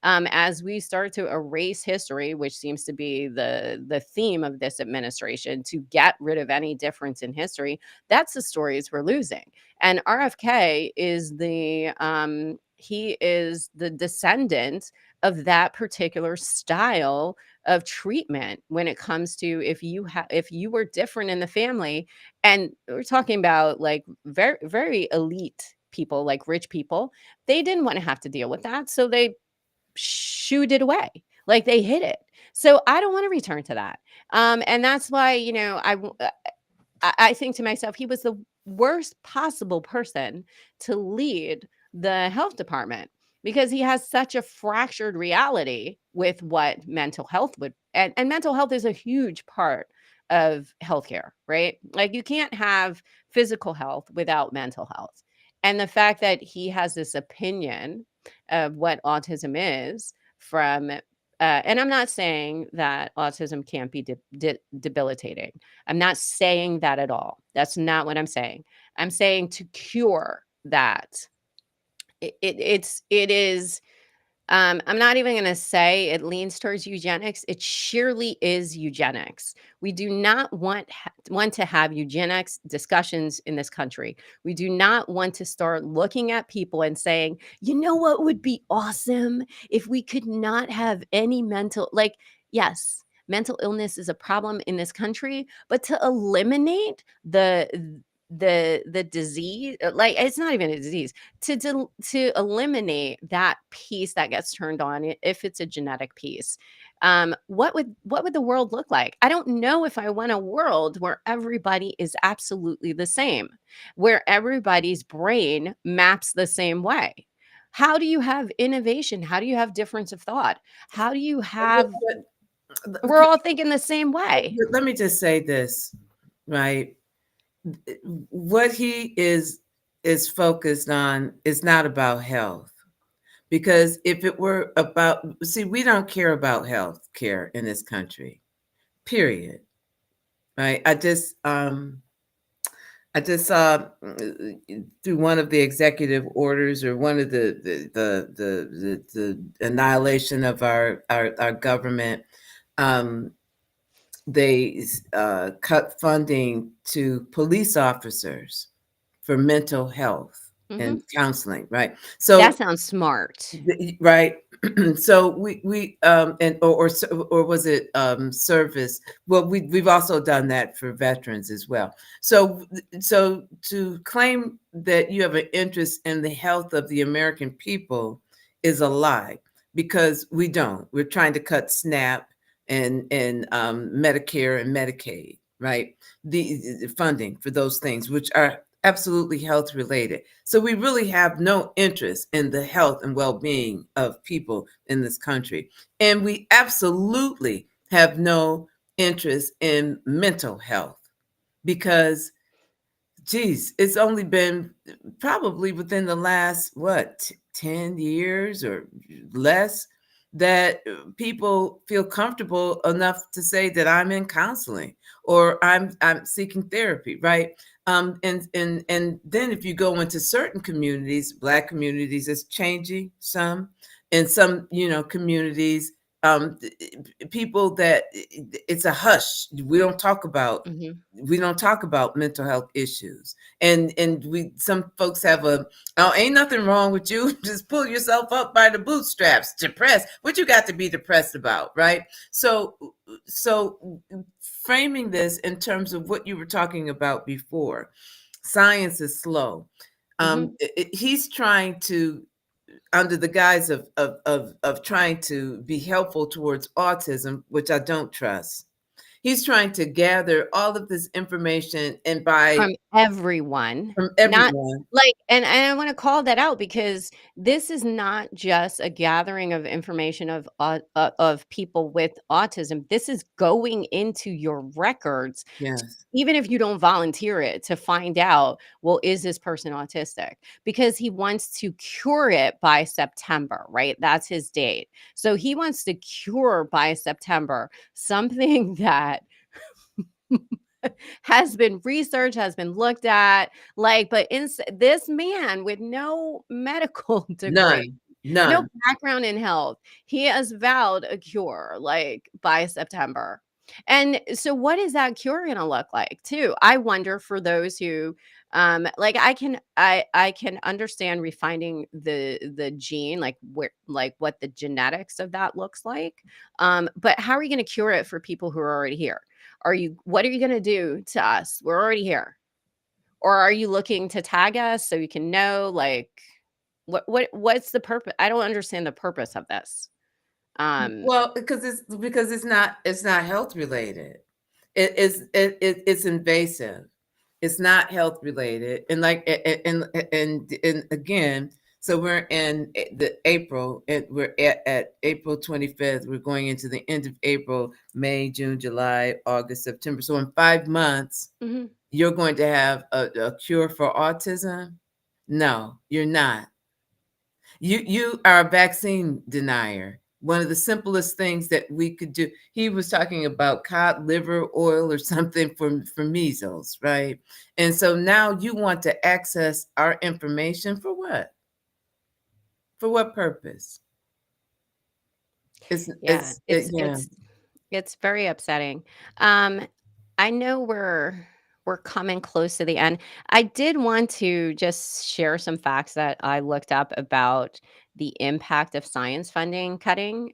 as we start to erase history, which seems to be the theme of this administration, to get rid of any difference in history. That's the stories we're losing. And RFK is he is the descendant of that particular style of treatment when it comes to if you were different in the family. And we're talking about like very very elite people, like rich people. They didn't want to have to deal with that, so they shooed it away. Like they hid it. So I don't want to return to that. And that's why, I think to myself, he was the worst possible person to lead the health department, because he has such a fractured reality with what mental health would, and mental health is a huge part of healthcare, right? Like you can't have physical health without mental health. And the fact that he has this opinion of what autism is from and I'm not saying that autism can't be debilitating. I'm not saying that at all. That's not what I'm saying. I'm saying to cure that it is I'm not even going to say it leans towards eugenics. It surely is eugenics. We do not want to have eugenics discussions in this country. We do not want to start looking at people and saying, you know what would be awesome if we could not have any mental, like, yes, mental illness is a problem in this country, but to eliminate the disease, like it's not even a disease, to eliminate that piece that gets turned on, if it's a genetic piece, what would the world look like? I don't know if I want a world where everybody is absolutely the same, where everybody's brain maps the same way. How do you have innovation? How do you have difference of thought? How do you have we're all thinking the same way? Let me just say this, right? What he is focused on is not about health. Because if it were about, see, we don't care about health care in this country, period. Right? I just saw through one of the executive orders, or one of the annihilation of our government. They cut funding to police officers for mental health Mhm. and counseling, right? That So, sounds smart. right. So we and or was it service? Well, we've also done that for veterans as well. So to claim that you have an interest in the health of the American people is a lie, because we don't. We're trying to cut SNAP and Medicare and Medicaid, right? The funding for those things, which are absolutely health related. So we really have no interest in the health and well-being of people in this country. And we absolutely have no interest in mental health, because geez, it's only been probably within the last, what, 10 years or less, that people feel comfortable enough to say that I'm in counseling, or I'm seeking therapy, right? And then if you go into certain communities, Black communities, it's changing some. In some, communities, people that it's a hush. Mhm. We don't talk about mental health issues. And we some folks have a, oh, ain't nothing wrong with you. Just pull yourself up by the bootstraps. Depressed. What you got to be depressed about, right? So framing this in terms of what you were talking about before, science is slow. Mhm. He's trying to, under the guise of trying to be helpful towards autism, which I don't trust. He's trying to gather all of this information, and From everyone, from not everyone. like, and I wanna call that out because this is not just a gathering of information of people with autism. This is going into your records, Yes. even if you don't volunteer it, to find out, well, is this person autistic? Because he wants to cure it by September, right? That's his date. So he wants to cure by September something that has been researched, has been looked at, like, but this man with no medical degree, None. no None. background in health, he has vowed a cure, like, by September. And so what is that cure gonna look like too? I wonder, for those who, like, I can understand refining the gene, like, where, like, what the genetics of that looks like, but how are you gonna cure it for people who are already here? What are you gonna do to us? We're already here. Or are you looking to tag us so you can know, like, what's the purpose? I don't understand the purpose of this. Um, Well, because it's not health related. It's invasive. It's not health related. And like and again, So we're in the April, and we're at April 25th. We're going into the end of April, May, June, July, August, September. So in 5 months, you're going to have a cure for autism? No, you're not. You are a vaccine denier. One of the simplest things that we could do. He was talking about cod liver oil or something for measles, right? And so now you want to access our information for what? For what purpose? Yeah, Yeah. it's very upsetting. Um, I know we're coming close to the end. I did want to just share some facts that I looked up about the impact of science funding cutting.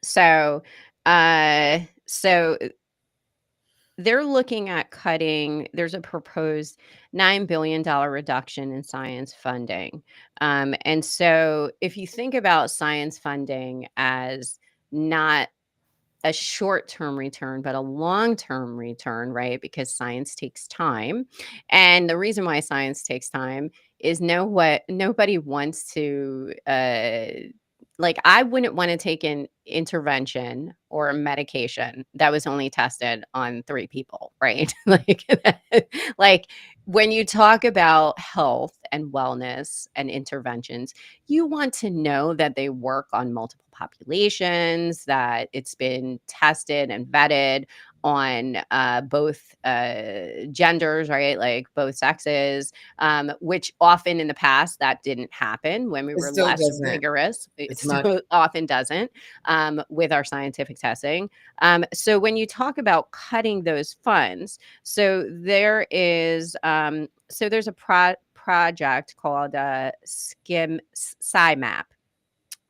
So, so they're looking at cutting. There's a proposed $9 billion reduction in science funding. And so, if you think about science funding as not a short-term return, but a long-term return, right? Because science takes time. And the reason why science takes time is nobody wants to like I wouldn't want to take an intervention or a medication that was only tested on 3 people, right? Like when you talk about health and wellness and interventions, you want to know that they work on multiple populations, that it's been tested and vetted on both genders, right? Like both sexes, which often in the past that didn't happen when we It were still less doesn't rigorous. It as much. still often doesn't with our scientific testing. So when you talk about cutting those funds, so there's a project called SciMap,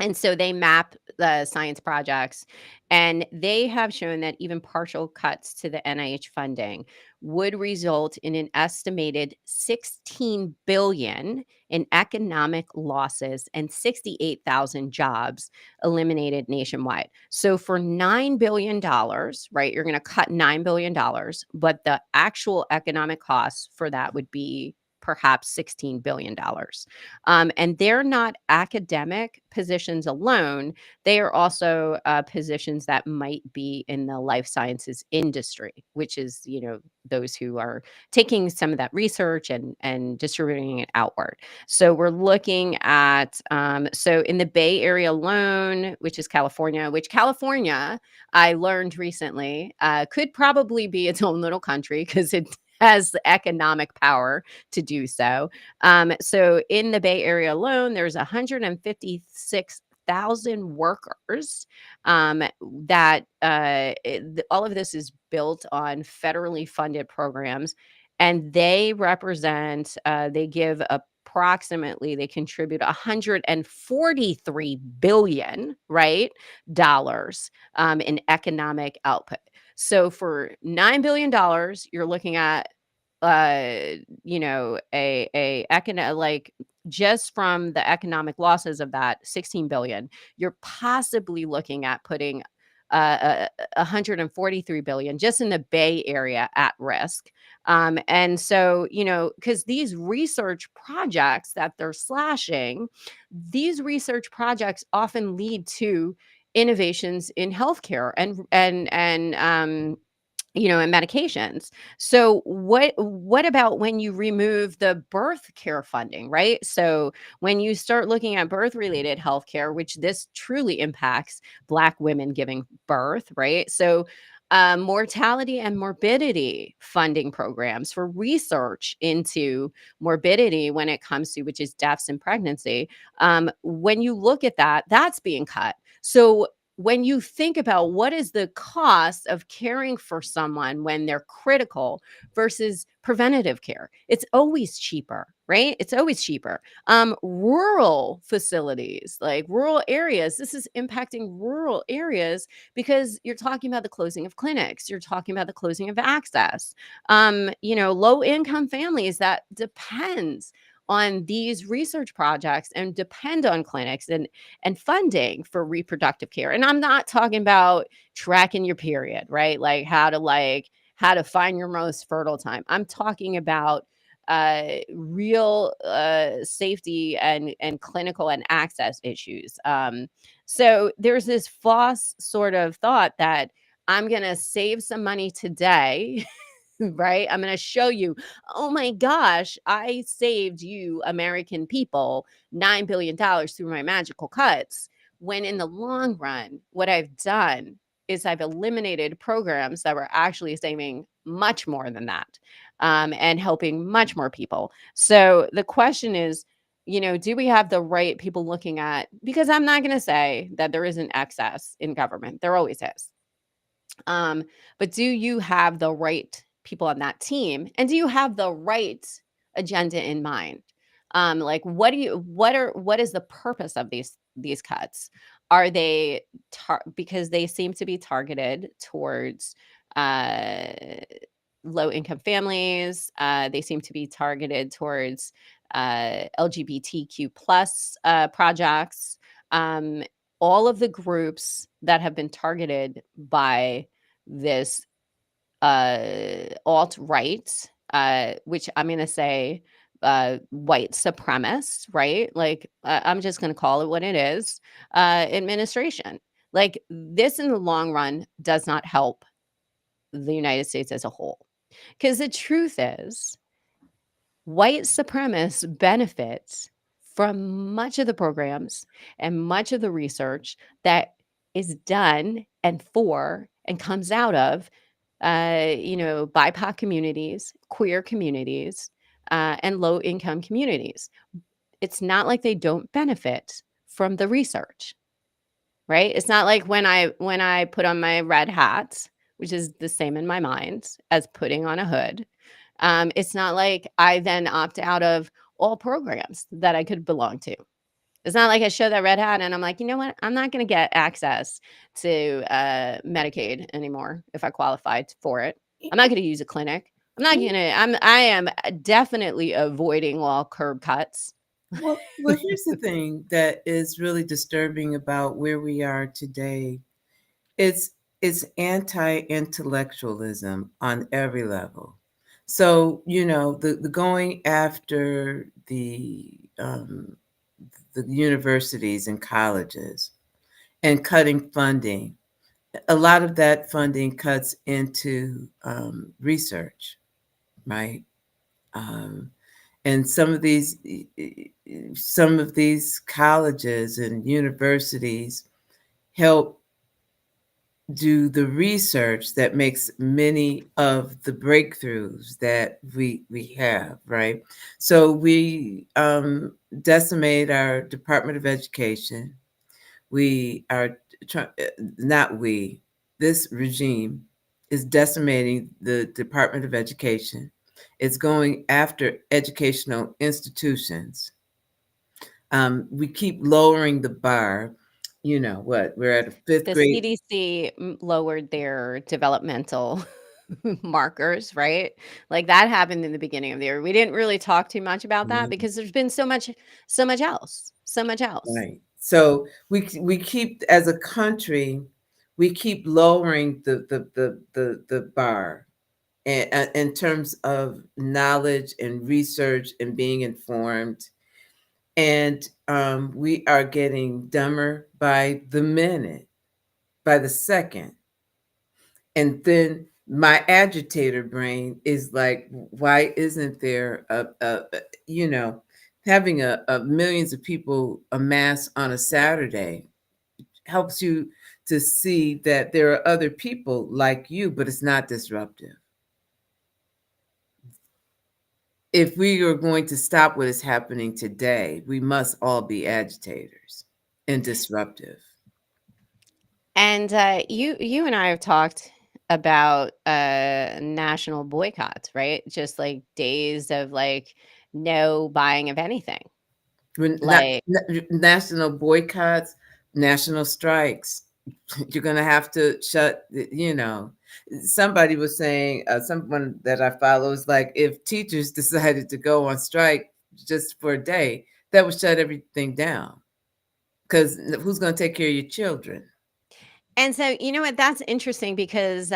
and so they map the science projects, and they have shown that even partial cuts to the NIH funding would result in an estimated 16 billion in economic losses and 68,000 jobs eliminated nationwide. So for $9 billion, right, you're going to cut $9 billion, but the actual economic costs for that would be perhaps $16 billion. And they're not academic positions alone. They are also positions that might be in the life sciences industry, which is, those who are taking some of that research and distributing it outward. So we're looking at, so in the Bay Area alone, which is California, which California, I learned recently, could probably be its own little country because it has the economic power to do so. So in the Bay Area alone, there's 156,000 workers that all of this is built on federally funded programs, and they represent, they give approximately, they contribute 143 billion, right, dollars in economic output. So for $9 billion, you're looking at like just from the economic losses of that 16 billion, you're possibly looking at putting 143 billion just in the Bay Area at risk. And so, because these research projects that they're slashing, these research projects often lead to innovations in healthcare and medications. So what about when you remove the birth care funding, right? So when you start looking at birth related healthcare, which this truly impacts Black women giving birth, right? So mortality and morbidity funding programs for research into morbidity when it comes to, which is deaths in pregnancy. When you look at that, that's being cut. So when you think about what is the cost of caring for someone when they're critical versus preventative care, it's always cheaper, right? It's always cheaper. Rural facilities, like rural areas, this is impacting rural areas because you're talking about the closing of clinics, you're talking about the closing of access. Low income families that depends on these research projects and depend on clinics and funding for reproductive care. And I'm not talking about tracking your period, right? Like how to find your most fertile time. I'm talking about real safety and clinical and access issues. So there's this false sort of thought that I'm going to save some money today. Right? I'm going to show you, oh my gosh, I saved you, American people, $9 billion through my magical cuts. When in the long run, what I've done is I've eliminated programs that were actually saving much more than that, and helping much more people. So the question is, do we have the right people looking at? Because I'm not going to say that there isn't excess in government, there always is. Um, but do you have the right people on that team? And do you have the right agenda in mind? Like what is the purpose of these cuts? Are they because they seem to be targeted towards uh low income families. They seem to be targeted towards LGBTQ plus projects. Um, all of the groups that have been targeted by this alt right, which I'm going to say white supremacist, right? Like, I'm just going to call it what it is, administration. Like, this in the long run does not help the United States as a whole. Because the truth is, white supremacists benefit from much of the programs and much of the research that is done and for and comes out of, BIPOC communities, queer communities, and low income communities. It's not like they don't benefit from the research, right? It's not like when I put on my red hat, which is the same in my mind as putting on a hood. It's not like I then opt out of all programs that I could belong to. It's not like I show that red hat and I'm like, you know what? I'm not going to get access to Medicaid anymore if I qualified for it. I'm not going to use a clinic. I'm not going to. I am definitely avoiding all curb cuts. Well, here's the thing that is really disturbing about where we are today. It's it's anti-intellectualism on every level. So, the going after the universities and colleges and cutting funding. A lot of that funding cuts into research, right? Um, and some of these colleges and universities help do the research that makes many of the breakthroughs that we have, right? So we decimate our Department of Education. We are not we. This regime is decimating the Department of Education. It's going after educational institutions. We keep lowering the bar. You know what? We're at a fifth The grade. CDC lowered their developmental markers, right? Like that happened in the beginning of the year. We didn't really talk too much about that because there's been so much else, so much else. Right. So we keep, as a country, we keep lowering the bar in terms of knowledge and research and being informed, and we are getting dumber by the minute, by the second. And then my agitator brain is like, why isn't there having a millions of people amass on a Saturday helps you to see that there are other people like you, but it's not disruptive. If we are going to stop what is happening today, we must all be agitators and disruptive. And you and I have talked about national boycotts, right? Just like days of like no buying of anything. Like National boycotts, national strikes. You're going to have to somebody was saying, someone that I follow is like, if teachers decided to go on strike just for a day, that would shut everything down. Because who's going to take care of your children? And so, you know what? That's interesting because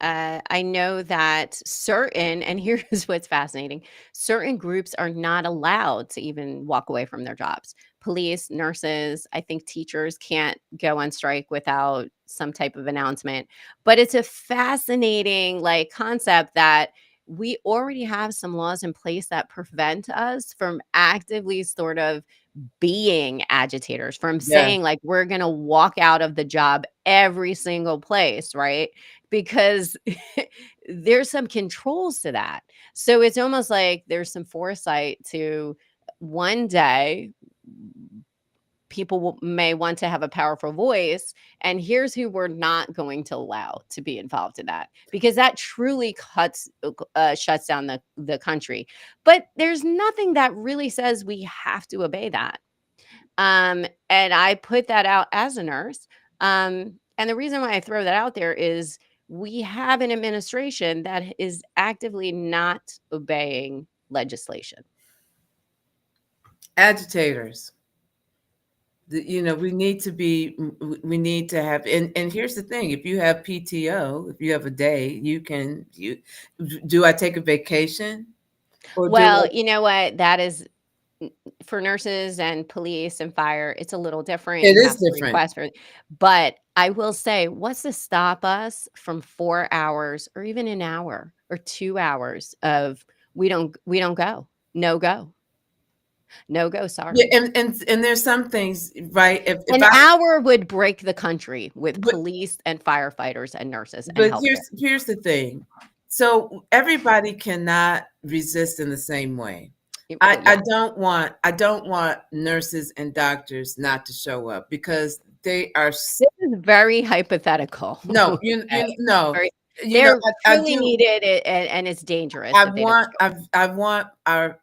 I know that and here's what's fascinating, certain groups are not allowed to even walk away from their jobs. Police, nurses, I think teachers can't go on strike without some type of announcement. But it's a fascinating like concept that we already have some laws in place that prevent us from actively sort of being agitators, from Yeah. saying like we're going to walk out of the job every single place, right? Because there's some controls to that. So it's almost like there's some foresight to one day people may want to have a powerful voice, and here's who we're not going to allow to be involved in that, because that truly shuts down the country. But there's nothing that really says we have to obey that. And I put that out as a nurse. And the reason why I throw that out there is we have an administration that is actively not obeying legislation. Agitators. We need to be, we need to have, and here's the thing, if you have PTO, if you have a day, do I take a vacation or do Well, I, you know what? That is for nurses and police and fire, it's a little different. it You is have to different. request for it. But I will say, what's to stop us from 4 hours or even an hour or 2 hours of we don't go. No go. No go, Yeah, sorry. and there's some things, right? If An I, hour would break the country with but police and firefighters and nurses and but healthcare. here's the thing. So everybody cannot resist in the same way. Well, yeah. I don't want nurses and doctors not to show up because they are This is very hypothetical. no, Okay? no, Very they're I truly do. needed and it's dangerous if they don't show up. I want our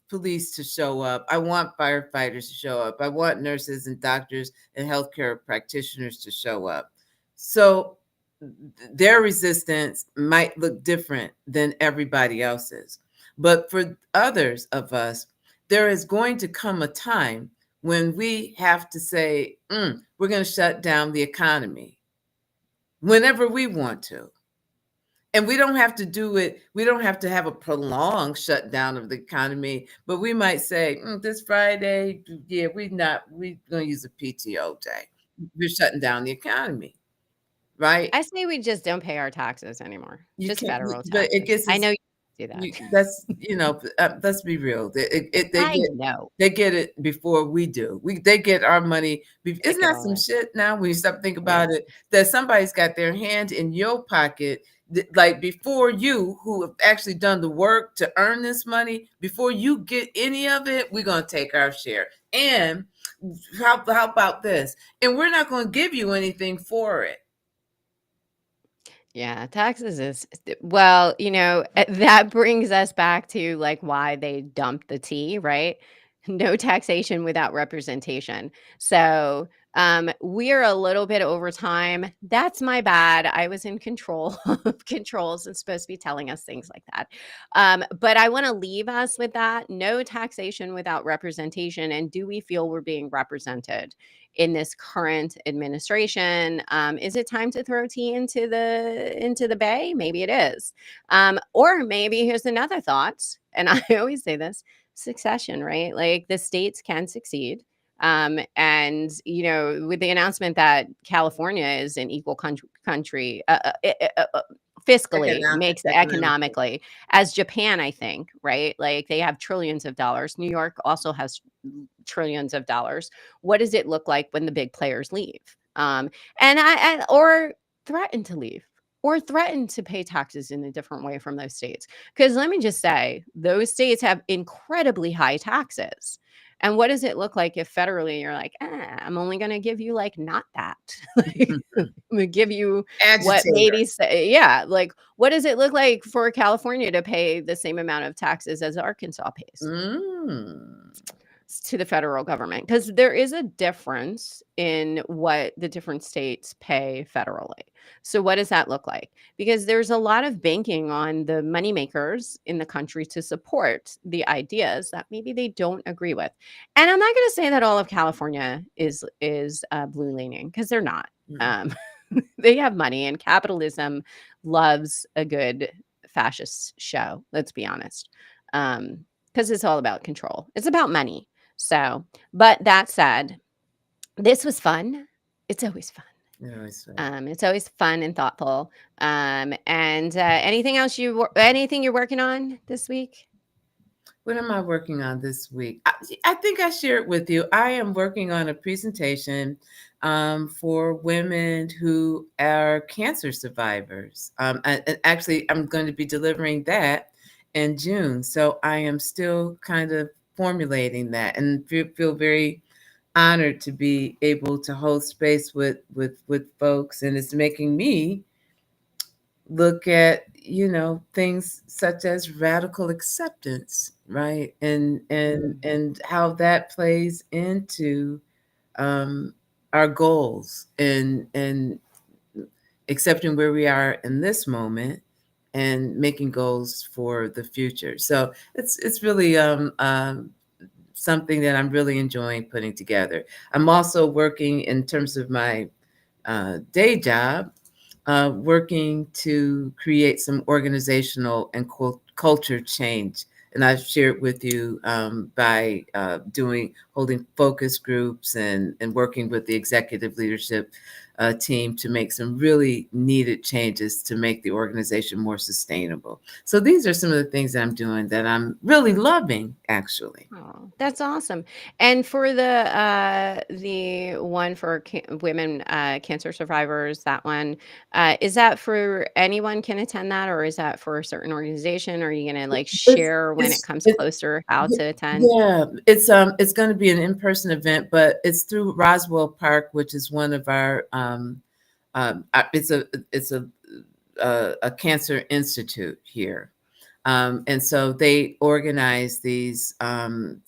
police to show up. I want firefighters to show up. I want nurses and doctors and healthcare practitioners to show up. So their resistance might look different than everybody else's. But for others of us, there is going to come a time when we have to say, we're going to shut down the economy whenever we want to. And we don't have to do it. We don't have to have a prolonged shutdown of the economy, but we might say, this Friday, yeah, we're going to use a PTO day. We're shutting down the economy, right? I say we just don't pay our taxes anymore, You just can't, federal but it taxes. gets I us. know you do that. That's let's be real. I know. They get it before we do. They get our money. They Isn't get that all some that. shit? Now, when you stop think Yeah. about it, that somebody's got their hand in your pocket, like before you, who have actually done the work to earn this money. Before you get any of it, we're gonna take our share. And how about this? And we're not gonna give you anything for it. Yeah, taxes is well, that brings us back to like why they dumped the tea, right? No taxation without representation. So, we're a little bit over time. That's my bad. I was in control of controls and supposed to be telling us things like that. But I want to leave us with that. No taxation without representation. And do we feel we're being represented in this current administration? Is it time to throw tea into the bay? Maybe it is. Or maybe here's another thought, and I always say this: succession, right? Like the states can succeed. And with the announcement that California is an equal country, fiscally makes Economically. economically as Japan, I think, right? Like they have trillions of dollars. New York also has trillions of dollars. What does it look like when the big players leave? Or threaten to leave or threaten to pay taxes in a different way from those states. Because let me just say, those states have incredibly high taxes. And what does it look like if federally you're like, I'm only going to give you like not that? Like, I'm going to give you what Agitator. maybe say, yeah, like what does it look like for California to pay the same amount of taxes as Arkansas pays Mm. to the federal government? Because there is a difference in what the different states pay federally. So what does that look like? Because there's a lot of banking on the moneymakers in the country to support the ideas that maybe they don't agree with. And I'm not going to say that all of California is blue leaning, because they're not. Mm. Um, They have money, and capitalism loves a good fascist show, let's be honest. Because it's all about control. It's about money. So, but that said, this was fun. It's always fun. No, it's It's always fun and thoughtful. And anything else anything you're working on this week? What am I working on this week? I think I shared with you. I am working on a presentation for women who are cancer survivors. And actually, I'm going to be delivering that in June. So I am still kind of formulating that, and feel very honored to be able to hold space with folks, and it's making me look at things such as radical acceptance, right, Mm. and how that plays into um our goals, and accepting where we are in this moment and making goals for the future. So it's really something that I'm really enjoying putting together. I'm also working in terms of my day job, working to create some organizational and culture change. And I've shared with you by holding focus groups and working with the executive leadership team to make some really needed changes to make the organization more sustainable. So these are some of the things that I'm doing that I'm really loving, actually. Oh, that's awesome. And for the one for women cancer survivors, that one, is that for anyone can attend that, or is that for a certain organization? Or are you gonna like It's share when it it's comes it closer how y to attend? yeah, it's gonna be an in-person event, but it's through Roswell Park, which is one of our, it's a cancer institute here. And so they organize these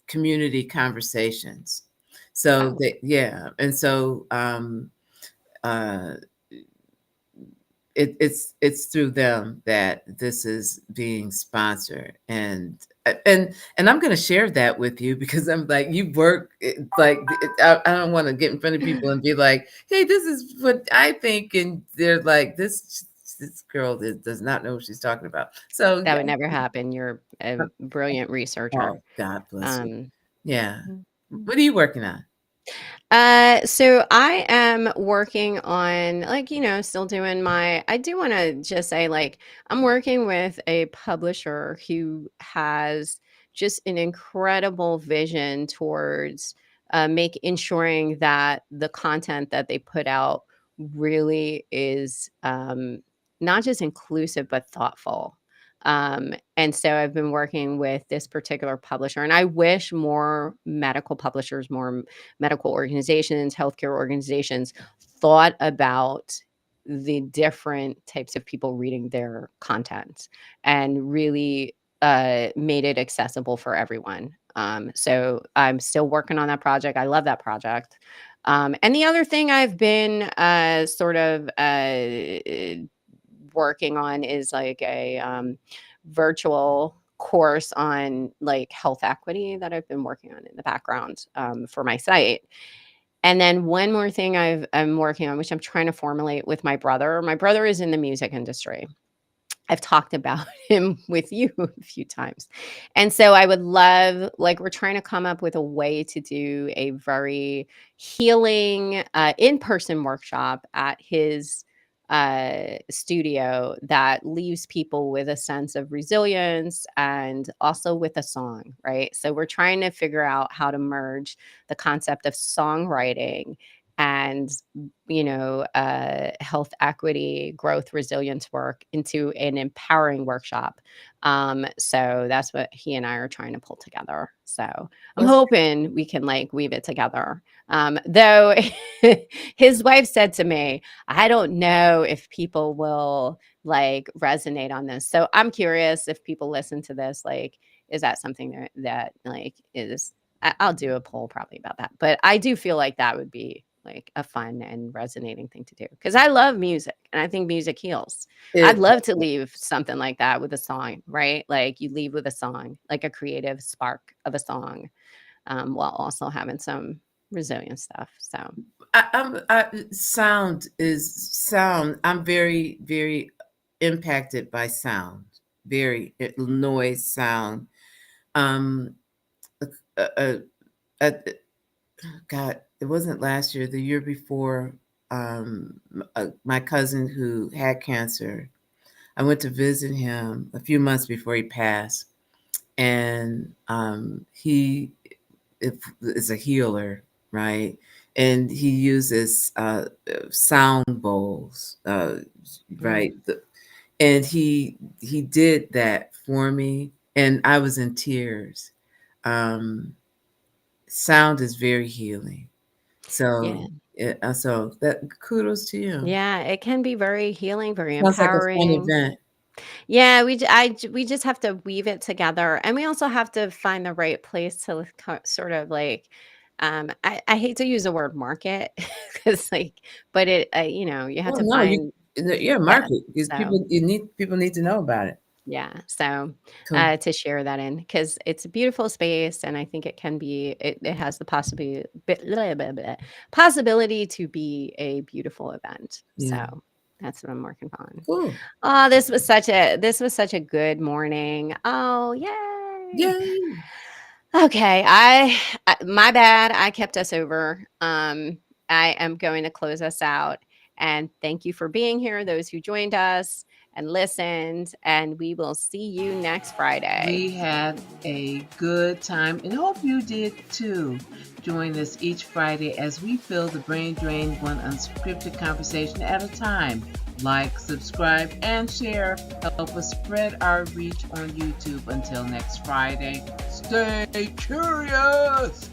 community conversations. So Oh, yeah, and so uh, it's through them that this is being sponsored, and I'm going to share that with you because I'm like, you work like I don't want to get in front of people and be like, hey, this is what I think, and they're like, this girl does not know what she's talking about. So that yeah. would never happen. You're a brilliant researcher. Oh, God bless you. Um, Yeah. mm, mm. What are you working on? So I am working on like, still doing I do want to just say like I'm working with a publisher who has just an incredible vision towards make ensuring that the content that they put out really is not just inclusive but thoughtful. And so I've been working with this particular publisher, and I wish more medical publishers, more medical organizations, healthcare organizations thought about the different types of people reading their content and really made it accessible for everyone. So I'm still working on that project. I love that project. And the other thing I've been sort of working on is like a virtual course on like health equity that I've been working on in the background for my site. And then one more thing I'm working on, which I'm trying to formulate with my brother. My brother is in the music industry. I've talked about him with you a few times. And so I would love, like, we're trying to come up with a way to do a very healing in person workshop at his studio that leaves people with a sense of resilience and also with a song, right? So we're trying to figure out how to merge the concept of songwriting and health equity, growth, resilience work into an empowering workshop. So that's what he and I are trying to pull together. So I'm That's hoping we can like weave it together. Though his wife said to me, I don't know if people will like resonate on this. So I'm curious if people listen to this, like, is that something that like is I'll do a poll probably about that. But I do feel like that would be like a fun and resonating thing to do because I love music and I think music heals. I'd it. love to leave something like that with a song, right? Like you leave with a song, like a creative spark of a song, while also having some. resilient stuff. So Sound is sound. I'm very, very impacted by sound. Very noise, sound. Um, uh, uh, uh, God, it wasn't last year. The year before, my cousin who had cancer. I went to visit him a few months before he passed, and he is a healer, right? And he uses sound bowls, right? mm, And he did that for me, and I was in tears. Um, Sound is very healing. So, yeah. so that kudos to you. Yeah, it can be very healing, very Sounds like a fun empowering. event. Yeah, we just have to weave it together, and we also have to find the right place to sort of like, I hate to use the word market because like, but you have Well, to no, find, yeah, yeah. market because So people need to know about it. yeah, so Cool. to share that in because it's a beautiful space, and I think it has the possibility to be a beautiful event. Yeah. So that's what I'm working on. Cool. Oh, this was such a good morning. Oh, yay. Yay. Okay, my bad. I kept us over. I am going to close us out, and thank you for being here, those who joined us and listened, and we will see you next Friday. We had a good time and hope you did too. Join us each Friday as we fill the brain drain one unscripted conversation at a time. Like, subscribe, and share. Help us spread our reach on YouTube. Until next Friday, stay curious.